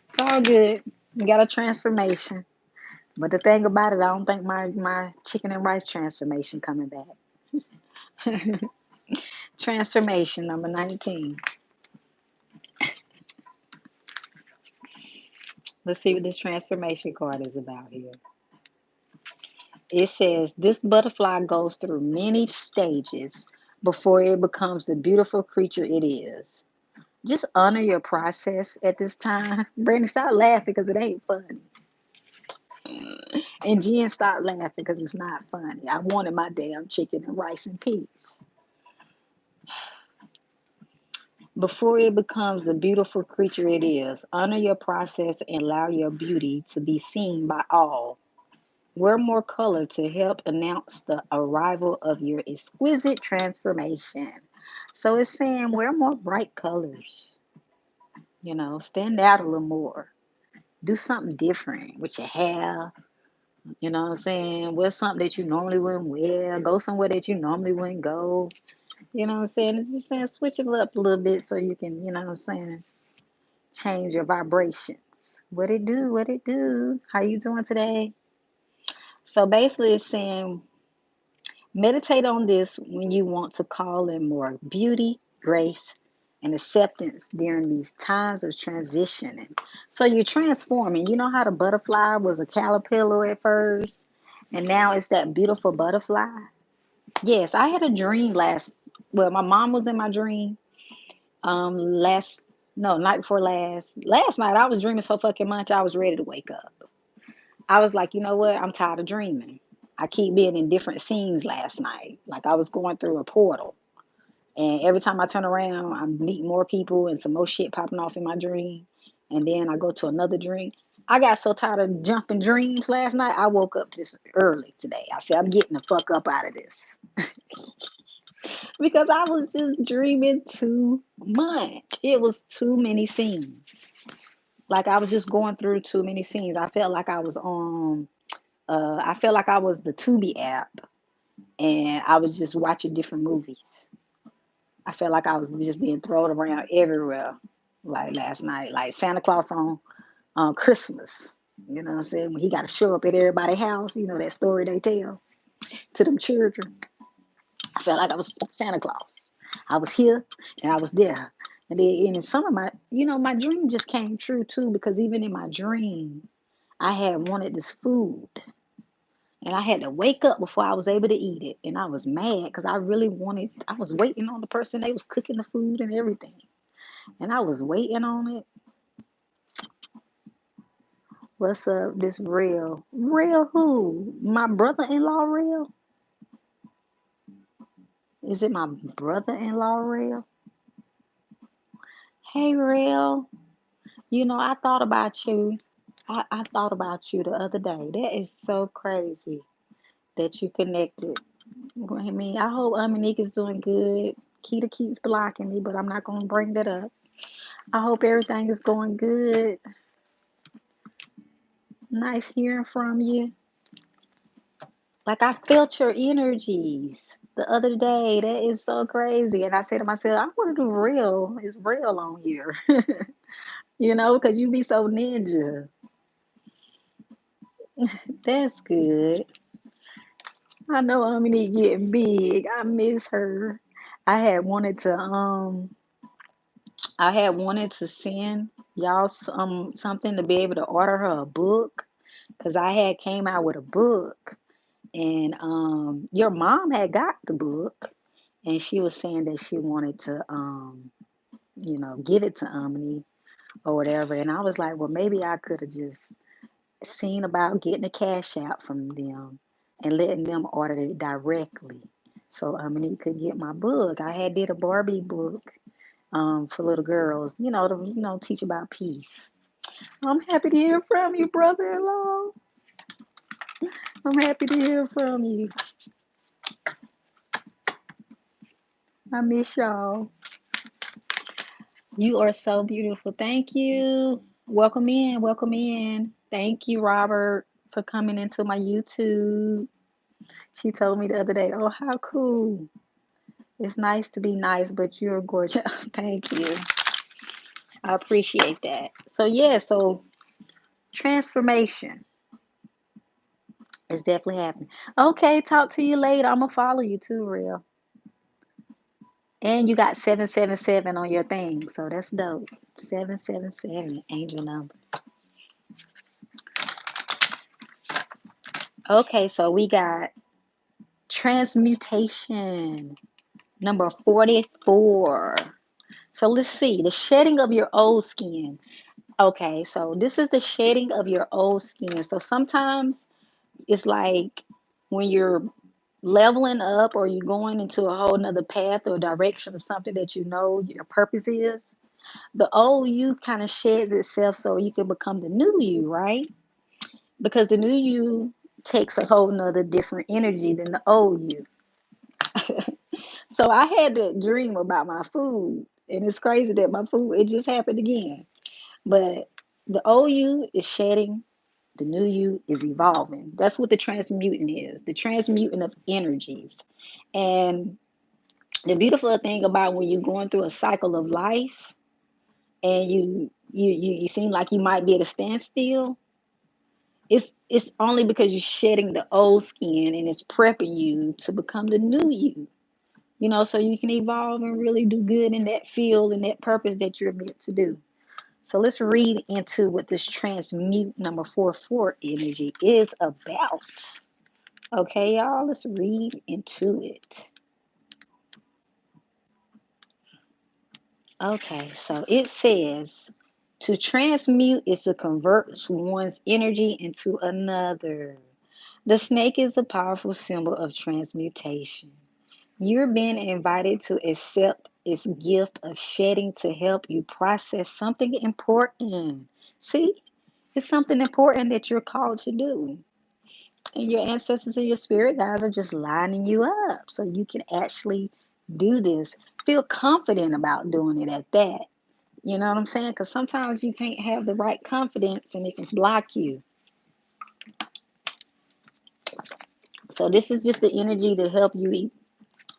It's all good. You got a transformation. But the thing about it, I don't think my chicken and rice transformation coming back. Transformation number 19. Let's see what this transformation card is about here. It says this butterfly goes through many stages before it becomes the beautiful creature it is. Just honor your process at this time. Brandon, stop laughing because it ain't funny. And Jen, stop laughing because it's not funny. I wanted my damn chicken and rice and peas. Before it becomes the beautiful creature it is, honor your process and allow your beauty to be seen by all. Wear more color to help announce the arrival of your exquisite transformation. So it's saying wear more bright colors. Stand out a little more. Do something different with your hair. You know what I'm saying? Wear something that you normally wouldn't wear. Go somewhere that you normally wouldn't go. You know what I'm saying? It's just saying switch it up a little bit so you can, you know what I'm saying, change your vibrations. What it do? What it do? How you doing today? So basically it's saying meditate on this when you want to call in more beauty, grace, and acceptance during these times of transitioning. So you're transforming. You know how the butterfly was a caterpillar at first, and now it's that beautiful butterfly? Yes, I had a dream well, my mom was in my dream last, no, night before last. Last night I was dreaming so fucking much I was ready to wake up. I was like, you know what? I'm tired of dreaming. I keep being in different scenes last night. Like I was going through a portal. And every time I turn around, I meet more people and some more shit popping off in my dream. And then I go to another dream. I got so tired of jumping dreams last night. I woke up this early today. I said, I'm getting the fuck up out of this. Because I was just dreaming too much. It was too many scenes. Like I was just going through too many scenes. I felt like I was on I felt like I was the Tubi app and I was just watching different movies. I felt like I was just being thrown around everywhere, like last night, like Santa Claus on Christmas. You know what I'm saying? When he got to show up at everybody's house, you know that story they tell to them children. I felt like I was Santa Claus. I was here and I was there. And then in some of my dream just came true too, because even in my dream, I had wanted this food. And I had to wake up before I was able to eat it. And I was mad because I was waiting on the person that was cooking the food and everything. And I was waiting on it. What's up, this real? Real who? My brother-in-law real? Is it my brother-in-law real? Hey, real. I thought about you. I thought about you the other day. That is so crazy that you connected. I mean, I hope Monique is doing good. Keita keeps blocking me, but I'm not going to bring that up. I hope everything is going good. Nice hearing from you. Like I felt your energies the other day. That is so crazy. And I said to myself, I want to do real. It's real on here. Because you be so ninja. That's good. I know Monique getting big. I miss her. I had wanted to send y'all something to be able to order her a book because I had came out with a book and your mom had got the book and she was saying that she wanted to give it to Omni or whatever, and I was like, well, maybe I could have just seen about getting a cash out from them and letting them order it directly so Omni could get my book. I had did a Barbie book for little girls, to teach about peace. I'm happy to hear from you, brother-in-law. I'm happy to hear from you. I miss y'all. You are so beautiful. Thank you. Welcome in. Welcome in. Thank you, Robert, for coming into my YouTube. She told me the other day, oh, how cool. It's nice to be nice, but you're gorgeous. Thank you. I appreciate that. So, yeah, so transformation is definitely happening. Okay, talk to you later. I'm going to follow you too, real. And you got 777 on your thing, so that's dope. 777, angel number. Okay, so we got transmutation, number 44. So let's see, the shedding of your old skin. Okay, so this is the shedding of your old skin. So sometimes it's like when you're leveling up or you're going into a whole nother path or direction of something that you know your purpose is, the old you kind of sheds itself so you can become the new you, right? Because the new you takes a whole nother different energy than the old you. So I had that dream about my food, and it's crazy that my food it just happened again. But the old you is shedding, the new you is evolving. That's what the transmuting is, the transmuting of energies. And the beautiful thing about when you're going through a cycle of life and you seem like you might be at a standstill, it's only because you're shedding the old skin and it's prepping you to become the new you. So you can evolve and really do good in that field and that purpose that you're meant to do. So let's read into what this transmute number 44 energy is about. Okay, y'all, let's read into it. Okay, so it says to transmute is to convert one's energy into another. The snake is a powerful symbol of transmutation. You're being invited to accept its gift of shedding to help you process something important. See, it's something important that you're called to do. And your ancestors and your spirit guides are just lining you up so you can actually do this. Feel confident about doing it at that. You know what I'm saying? Because sometimes you can't have the right confidence and it can block you. So this is just the energy to help you,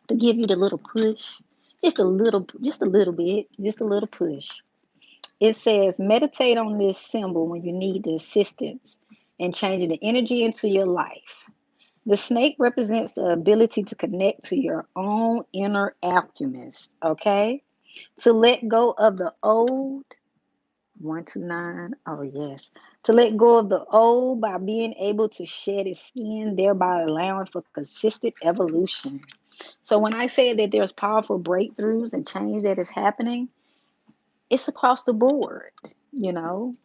to give you the little push. Just a little bit, just a little push. It says, meditate on this symbol when you need the assistance and changing the energy into your life. The snake represents the ability to connect to your own inner alchemist, okay? To let go of the old, 129, oh yes. To let go of the old by being able to shed its skin, thereby allowing for consistent evolution. So when I say that there's powerful breakthroughs and change that is happening, it's across the board, you know.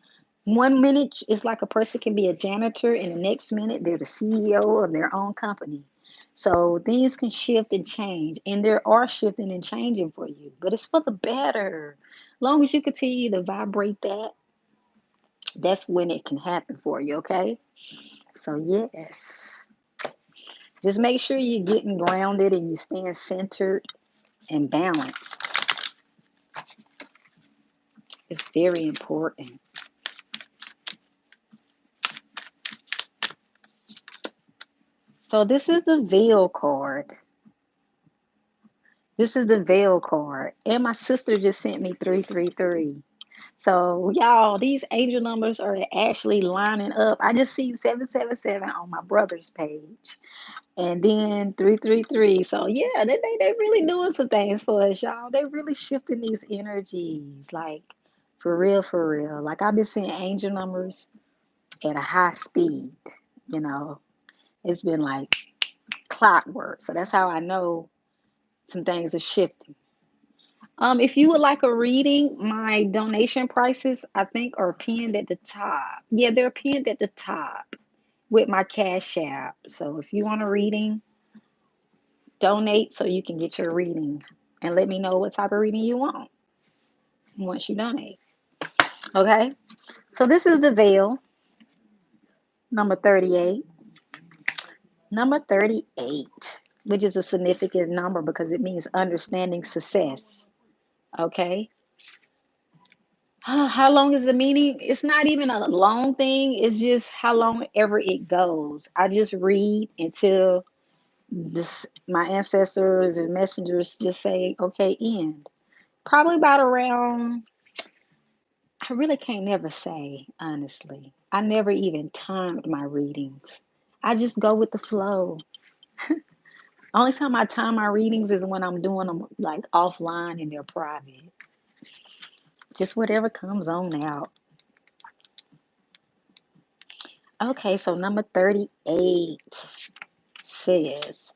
1 minute it's like a person can be a janitor and the next minute they're the CEO of their own company. So things can shift and change, and there are shifting and changing for you, but it's for the better. Long as you continue to vibrate that, that's when it can happen for you, okay? So yes, just make sure you're getting grounded and you staying centered and balanced. It's very important. So this is the veil card. This is the veil card. And my sister just sent me 333. So y'all, these angel numbers are actually lining up. I just seen 777 on my brother's page. And then 333. So yeah, they really doing some things for us, y'all. They really shifting these energies. Like for real, for real. Like I've been seeing angel numbers at a high speed, you know. It's been like clockwork. So that's how I know some things are shifting. If you would like a reading, my donation prices I think are pinned at the top. Yeah, they're pinned at the top with my Cash App. So if you want a reading, donate so you can get your reading and let me know what type of reading you want once you donate. Okay? So this is the veil, number 38. Number 38, which is a significant number because it means understanding success. Okay. How long is the meaning? It's not even a long thing. It's just how long ever it goes. I just read until this my ancestors and messengers just say, okay, end. Probably about around, I really can't never say, honestly. I never even timed my readings. I just go with the flow. Only time I time my readings is when I'm doing them like offline and they're private. Just whatever comes on out. Okay, so number 38 says,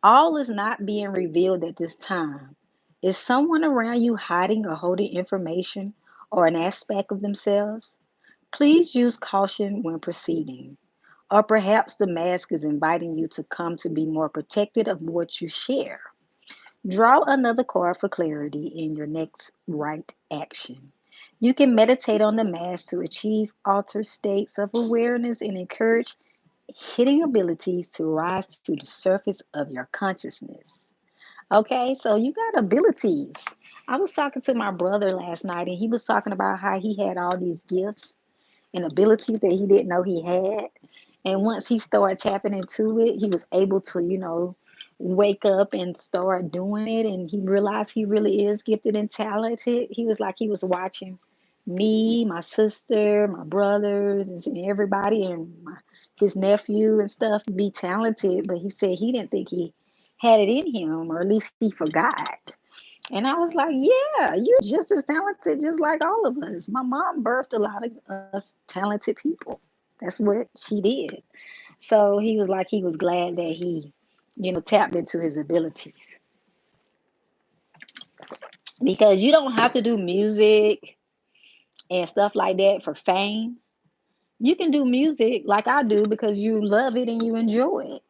all is not being revealed at this time. Is someone around you hiding or holding information or an aspect of themselves? Please use caution when proceeding. Or perhaps the mask is inviting you to come to be more protected of what you share. Draw another card for clarity in your next right action. You can meditate on the mask to achieve altered states of awareness and encourage hidden abilities to rise to the surface of your consciousness. Okay, so you got abilities. I was talking to my brother last night and he was talking about how he had all these gifts and abilities that he didn't know he had. And once he started tapping into it, he was able to, wake up and start doing it. And he realized he really is gifted and talented. He was like, he was watching me, my sister, my brothers, and everybody, and his nephew and stuff be talented. But he said he didn't think he had it in him, or at least he forgot. And I was like, yeah, you're just as talented, just like all of us. My mom birthed a lot of us talented people. That's what she did. So he was like, he was glad that he, tapped into his abilities. Because you don't have to do music and stuff like that for fame. You can do music like I do because you love it and you enjoy it.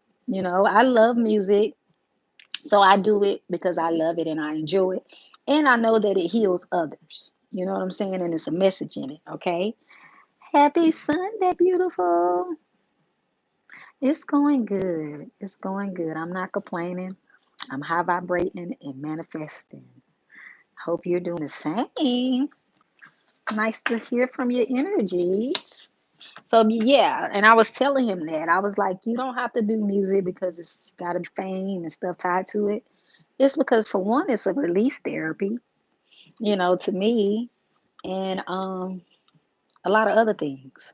I love music. So I do it because I love it and I enjoy it. And I know that it heals others. You know what I'm saying? And it's a message in it. Okay. Happy Sunday, beautiful. It's going good. It's going good. I'm not complaining. I'm high vibrating and manifesting. Hope you're doing the same. Nice to hear from your energies. So yeah, and I was telling him that. I was like, you don't have to do music because it's gotta be fame and stuff tied to it. It's because for one, it's a release therapy, to me, and a lot of other things.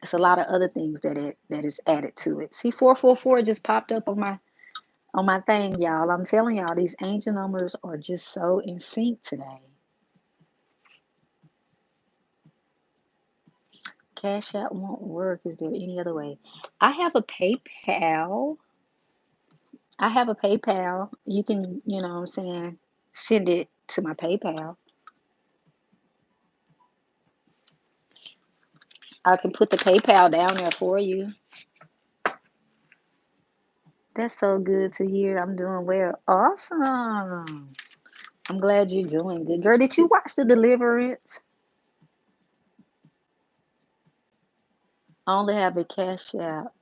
It's a lot of other things that is added to it. See, 444 just popped up on my thing, y'all. I'm telling y'all, these angel numbers are just so in sync today. Cash App won't work. Is there any other way? I have a PayPal. I have a PayPal. You can, what I'm saying, send it to my PayPal. I can put the PayPal down there for you. That's so good to hear. I'm doing well. Awesome. I'm glad you're doing good. Girl, did you watch The Deliverance? I only have a Cash App.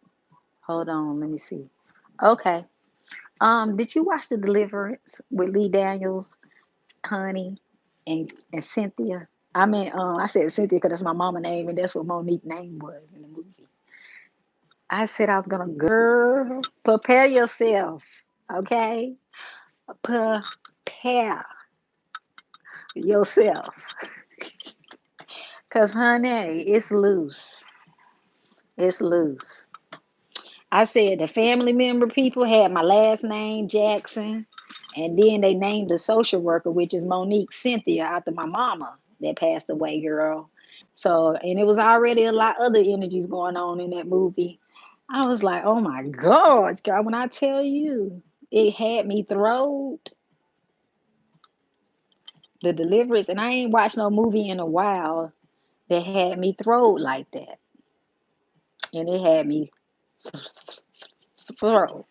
Hold on, let me see. Okay. Did you watch The Deliverance with Lee Daniels, Honey, and Cynthia? I said Cynthia because that's my mama name, and that's what Monique's name was in the movie. I said I was gonna, girl, prepare yourself, okay? Prepare yourself, cause honey, it's loose. It's loose. I said the family member people had my last name Jackson, and then they named the social worker, which is Monique Cynthia, after my mama that passed away, girl. So, and it was already a lot other energies going on in that movie. I was like, oh my gosh, girl, when I tell you, it had me thrilled. The Deliverance, and I ain't watched no movie in a while that had me thrilled like that. And it had me thrilled.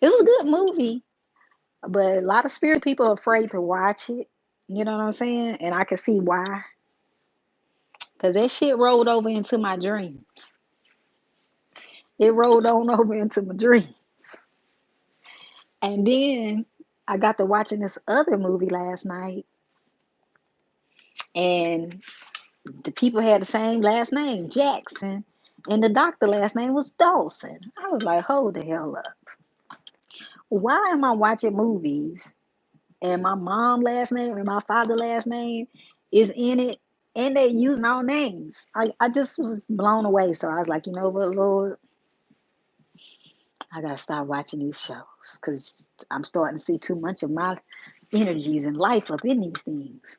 It was a good movie, but a lot of spirit people are afraid to watch it. You know what I'm saying? And I can see why. Because that shit rolled over into my dreams. It rolled on over into my dreams. And then I got to watching this other movie last night, and the people had the same last name, Jackson, and the doctor last name was Dawson. I was like, hold the hell up. Why am I watching movies and my mom last name and my father last name is in it and they using our names? I just was blown away. So I was like, you know what, Lord, I gotta start watching these shows because I'm starting to see too much of my energies and life up in these things.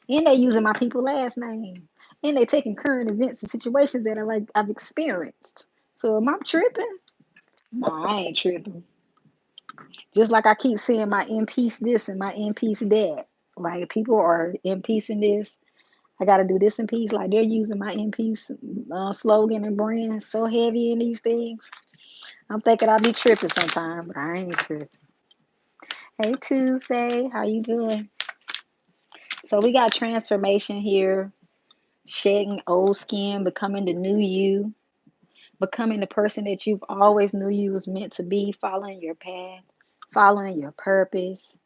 And they using my people last name. And they taking current events and situations that I've experienced. So am I tripping? No, I ain't tripping. Just like I keep seeing my in peace this and my in peace that. Like people are in peace in this. I got to do this in peace. Like they're using my in peace slogan and brand so heavy in these things. I'm thinking I'll be tripping sometime, but I ain't tripping. Hey Tuesday, how you doing? So we got transformation here, shedding old skin, becoming the new you, becoming the person that you've always knew you was meant to be, following your path, following your purpose,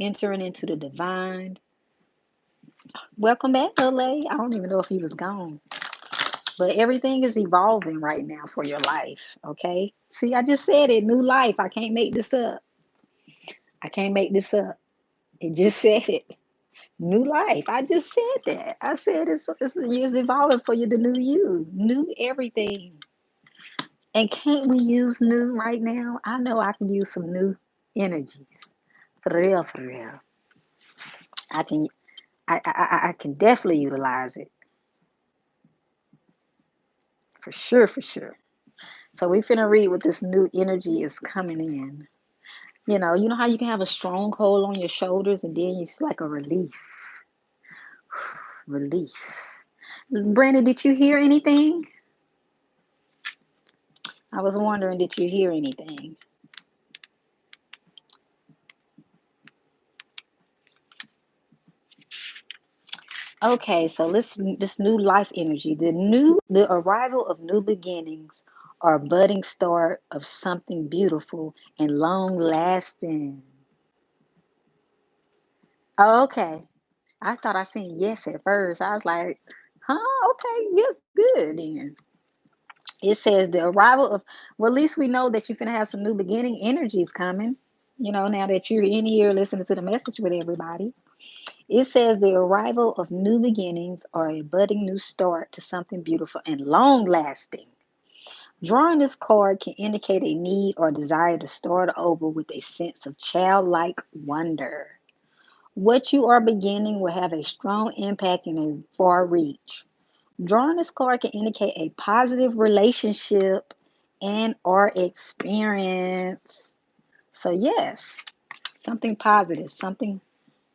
entering into the divine. Welcome back, LA. I don't even know if he was gone. But everything is evolving right now for your life. Okay. See, I just said it. New life. I can't make this up. I can't make this up. It just said it. New life. I just said that. I said it's evolving for you, the new you, new everything. And can't we use new right now? I know I can use some new energies. For real, for real. I can I can definitely utilize it. For sure, for sure. So we finna read what this new energy is coming in. You know how you can have a stronghold on your shoulders and then it's like a relief. Relief. Brandon, did you hear anything? I was wondering, did you hear anything? Okay, so this new life energy, the arrival of new beginnings or budding start of something beautiful and long lasting. Oh, okay. I thought I seen yes at first. I was like, huh, okay, yes, good then. It says the arrival of, well, at least we know that you're finna have some new beginning energies coming. Now that you're in here listening to the message with everybody. It says the arrival of new beginnings or a budding new start to something beautiful and long lasting. Drawing this card can indicate a need or desire to start over with a sense of childlike wonder. What you are beginning will have a strong impact and a far reach. Drawing this card can indicate a positive relationship and or experience. So yes, something positive, something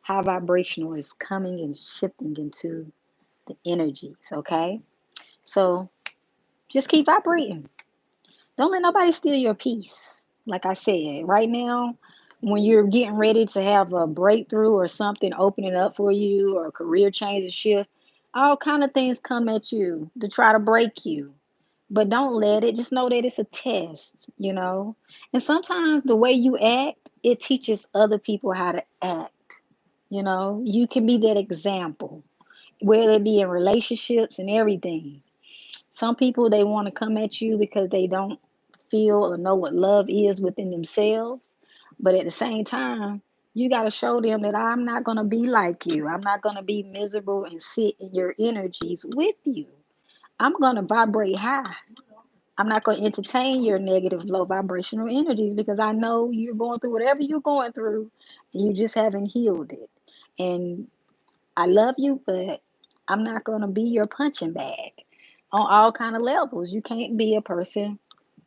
high vibrational is coming and shifting into the energies, okay? So just keep vibrating. Don't let nobody steal your peace. Like I said, right now, when you're getting ready to have a breakthrough or something opening up for you or a career change or shift, all kind of things come at you to try to break you. But don't let it. Just know that it's a test. And sometimes the way you act, it teaches other people how to act. You can be that example, whether it be in relationships and everything. Some people they want to come at you because they don't feel or know what love is within themselves. But at the same time, you got to show them that I'm not going to be like you. I'm not going to be miserable and sit in your energies with you. I'm going to vibrate high. I'm not going to entertain your negative, low vibrational energies because I know you're going through whatever you're going through and you just haven't healed it. And I love you, but I'm not going to be your punching bag on all kind of levels. You can't be a person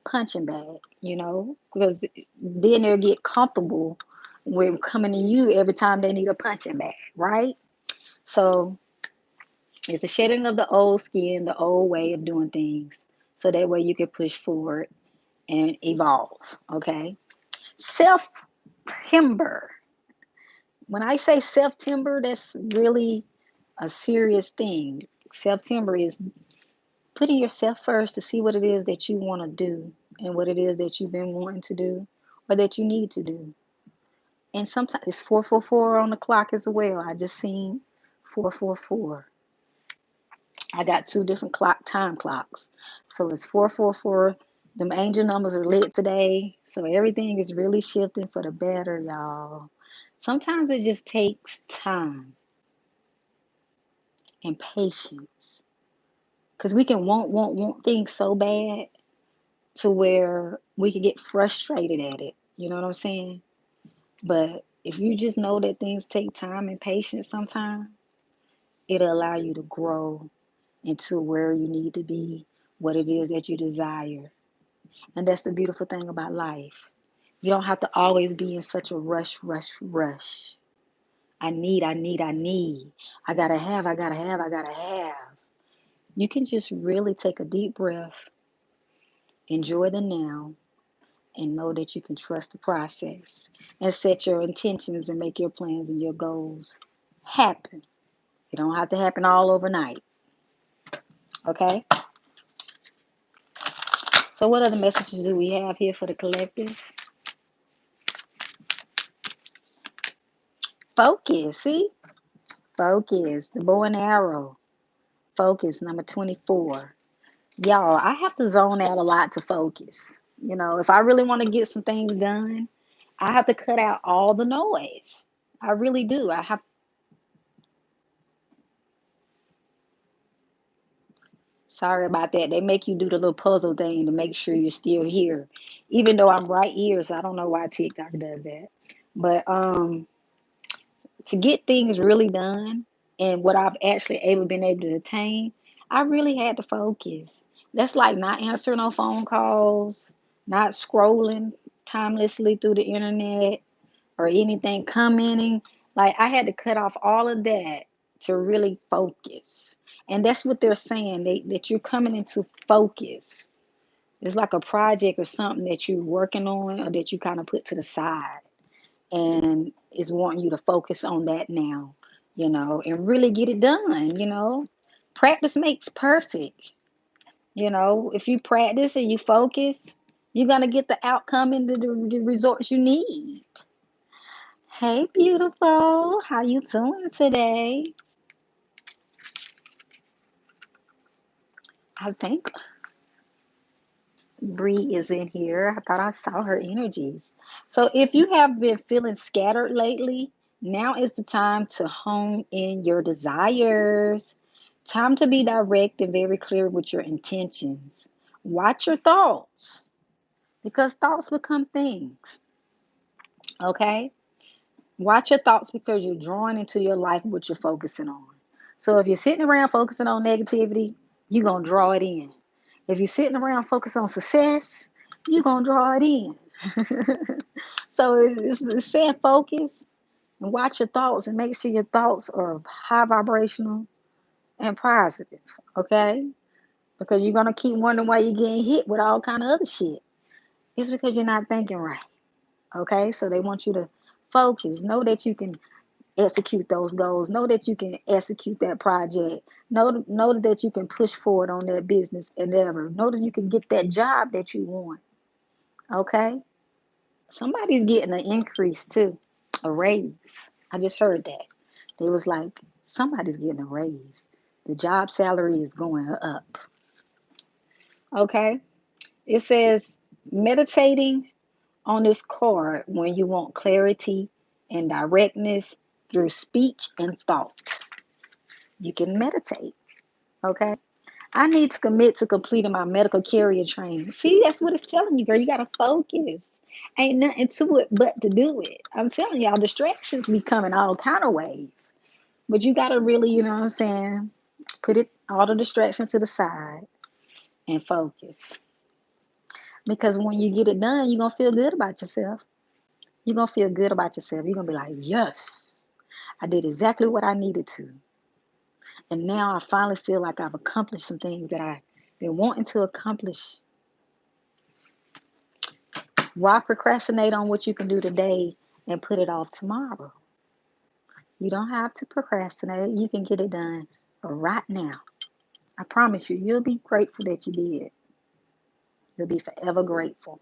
punching bag, because then they'll get comfortable with coming to you every time they need a punching bag, right? So it's a shedding of the old skin, the old way of doing things, so that way you can push forward and evolve, okay? Self timber. When I say self timber, that's really a serious thing. Self timber is putting yourself first to see what it is that you want to do in what it is that you've been wanting to do or that you need to do. And sometimes it's 444 on the clock as well. I just seen 444. I got two different time clocks. So it's 444. Them angel numbers are lit today. So everything is really shifting for the better, y'all. Sometimes it just takes time and patience. Because we can want things so bad to where we can get frustrated at it. You know what I'm saying? But if you just know that things take time and patience sometimes, it'll allow you to grow into where you need to be, what it is that you desire. And that's the beautiful thing about life. You don't have to always be in such a rush, rush, rush. I need, I need, I need. I gotta have, I gotta have, I gotta have. You can just really take a deep breath, enjoy the now, and know that you can trust the process and set your intentions and make your plans and your goals happen. It don't have to happen all overnight. Okay? So what other messages do we have here for the collective? Focus. See? Focus. The bow and arrow. Focus. Number 24. Y'all, I have to zone out a lot to focus. You know, if I really want to get some things done, I have to cut out all the noise. I really do. I have. Sorry about that. They make you do the little puzzle thing to make sure you're still here. Even though I'm right here, so I don't know why TikTok does that. But to get things really done and what I've actually been able to attain, I really had to focus. That's like not answering no phone calls, not scrolling timelessly through the internet or anything commenting. Like I had to cut off all of that to really focus. And that's what they're saying, that you're coming into focus. It's like a project or something that you're working on or that you kind of put to the side and is wanting you to focus on that now, and really get it done. Practice makes perfect. If you practice and you focus, you're going to get the outcome and the results you need. Hey, beautiful. How you doing today? I think Bree is in here. I thought I saw her energies. So if you have been feeling scattered lately, now is the time to hone in your desires. Time to be direct and very clear with your intentions. Watch your thoughts because thoughts become things. Okay? Watch your thoughts because you're drawing into your life what you're focusing on. So if you're sitting around focusing on negativity, you're going to draw it in. If you're sitting around focused on success, you're going to draw it in. So it's saying focus and watch your thoughts and make sure your thoughts are high vibrational and positive, okay? Because you're going to keep wondering why you're getting hit with all kind of other shit. It's because you're not thinking right, okay? So they want you to focus. Know that you can execute those goals. Know that you can execute that project. Know that you can push forward on that business endeavor. Know that you can get that job that you want. Okay? Somebody's getting an increase too, a raise. I just heard that. They was like, somebody's getting a raise. The job salary is going up. Okay? It says meditating on this card when you want clarity and directness through speech and thought. You can meditate. Okay. I need to commit to completing my medical carrier training. See, that's what it's telling you, girl. You gotta focus. Ain't nothing to it but to do it. I'm telling y'all, distractions be coming all kind of ways. But you gotta really, you know what I'm saying, put it all the distractions to the side and focus. Because when you get it done, you're gonna feel good about yourself. You're gonna feel good about yourself. You're gonna be like, yes, I did exactly what I needed to. And now I finally feel like I've accomplished some things that I've been wanting to accomplish. Why procrastinate on what you can do today and put it off tomorrow? You don't have to procrastinate. You can get it done right now. I promise you, you'll be grateful that you did. You'll be forever grateful.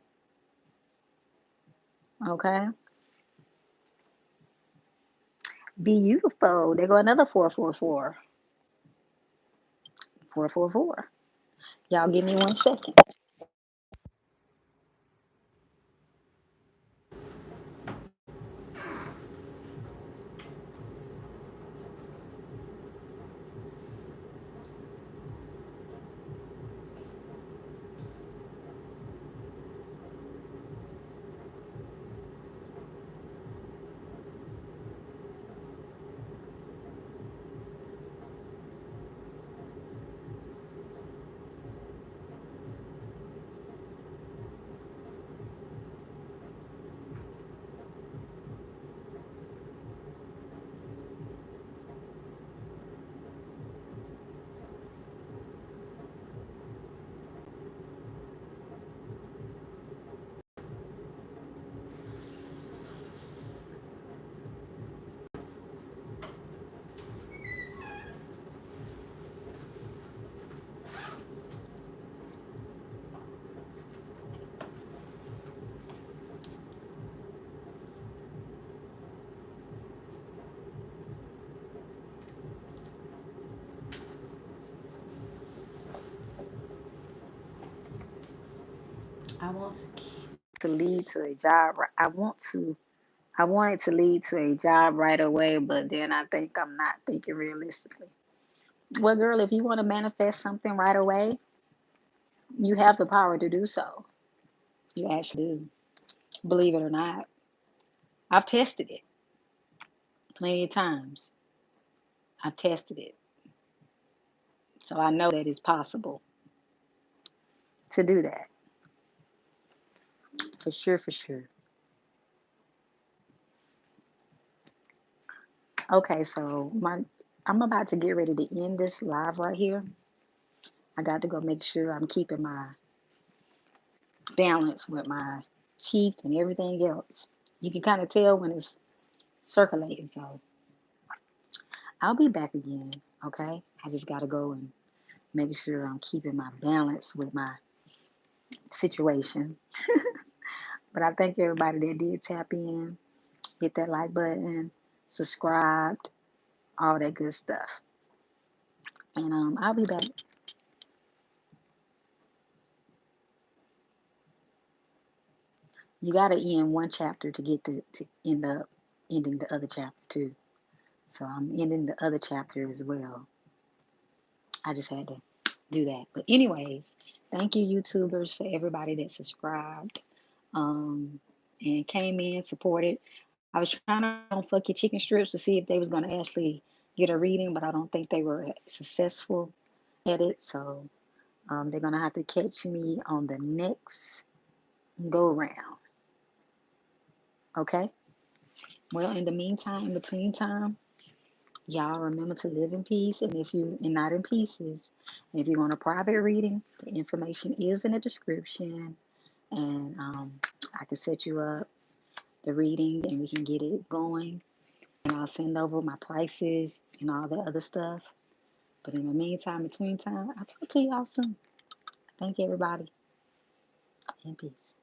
Okay? Beautiful. There go another 444. 444. Y'all give me 1 second. I want to lead to a job. I want it to lead to a job right away, but then I think I'm not thinking realistically. Well, girl, if you want to manifest something right away, you have the power to do so. You actually do. Believe it or not. I've tested it plenty of times. I've tested it. So I know that it's possible to do that. For sure, for sure. Okay, so I'm about to get ready to end this live right here. I got to go make sure I'm keeping my balance with my teeth and everything else. You can kind of tell when it's circulating. So I'll be back again. Okay. I just got to go and make sure I'm keeping my balance with my situation. But I thank everybody that did tap in, hit that like button, subscribed, all that good stuff. And I'll be back. You got to end one chapter to get to end up ending the other chapter too. So I'm ending the other chapter as well. I just had to do that. But anyways, thank you YouTubers for everybody that subscribed and came in, supported. I was trying to don't fuck your chicken strips to see if they was gonna actually get a reading, but I don't think they were successful at it. So they're gonna have to catch me on the next go round. Okay. Well, in the meantime, in between time, y'all remember to live in peace, and if you and not in pieces. And if you want a private reading, the information is in the description, and I can set you up the reading, and we can get it going. And I'll send over my prices and all that other stuff. But in the meantime, between time, I'll talk to y'all soon. Thank you, everybody, and peace.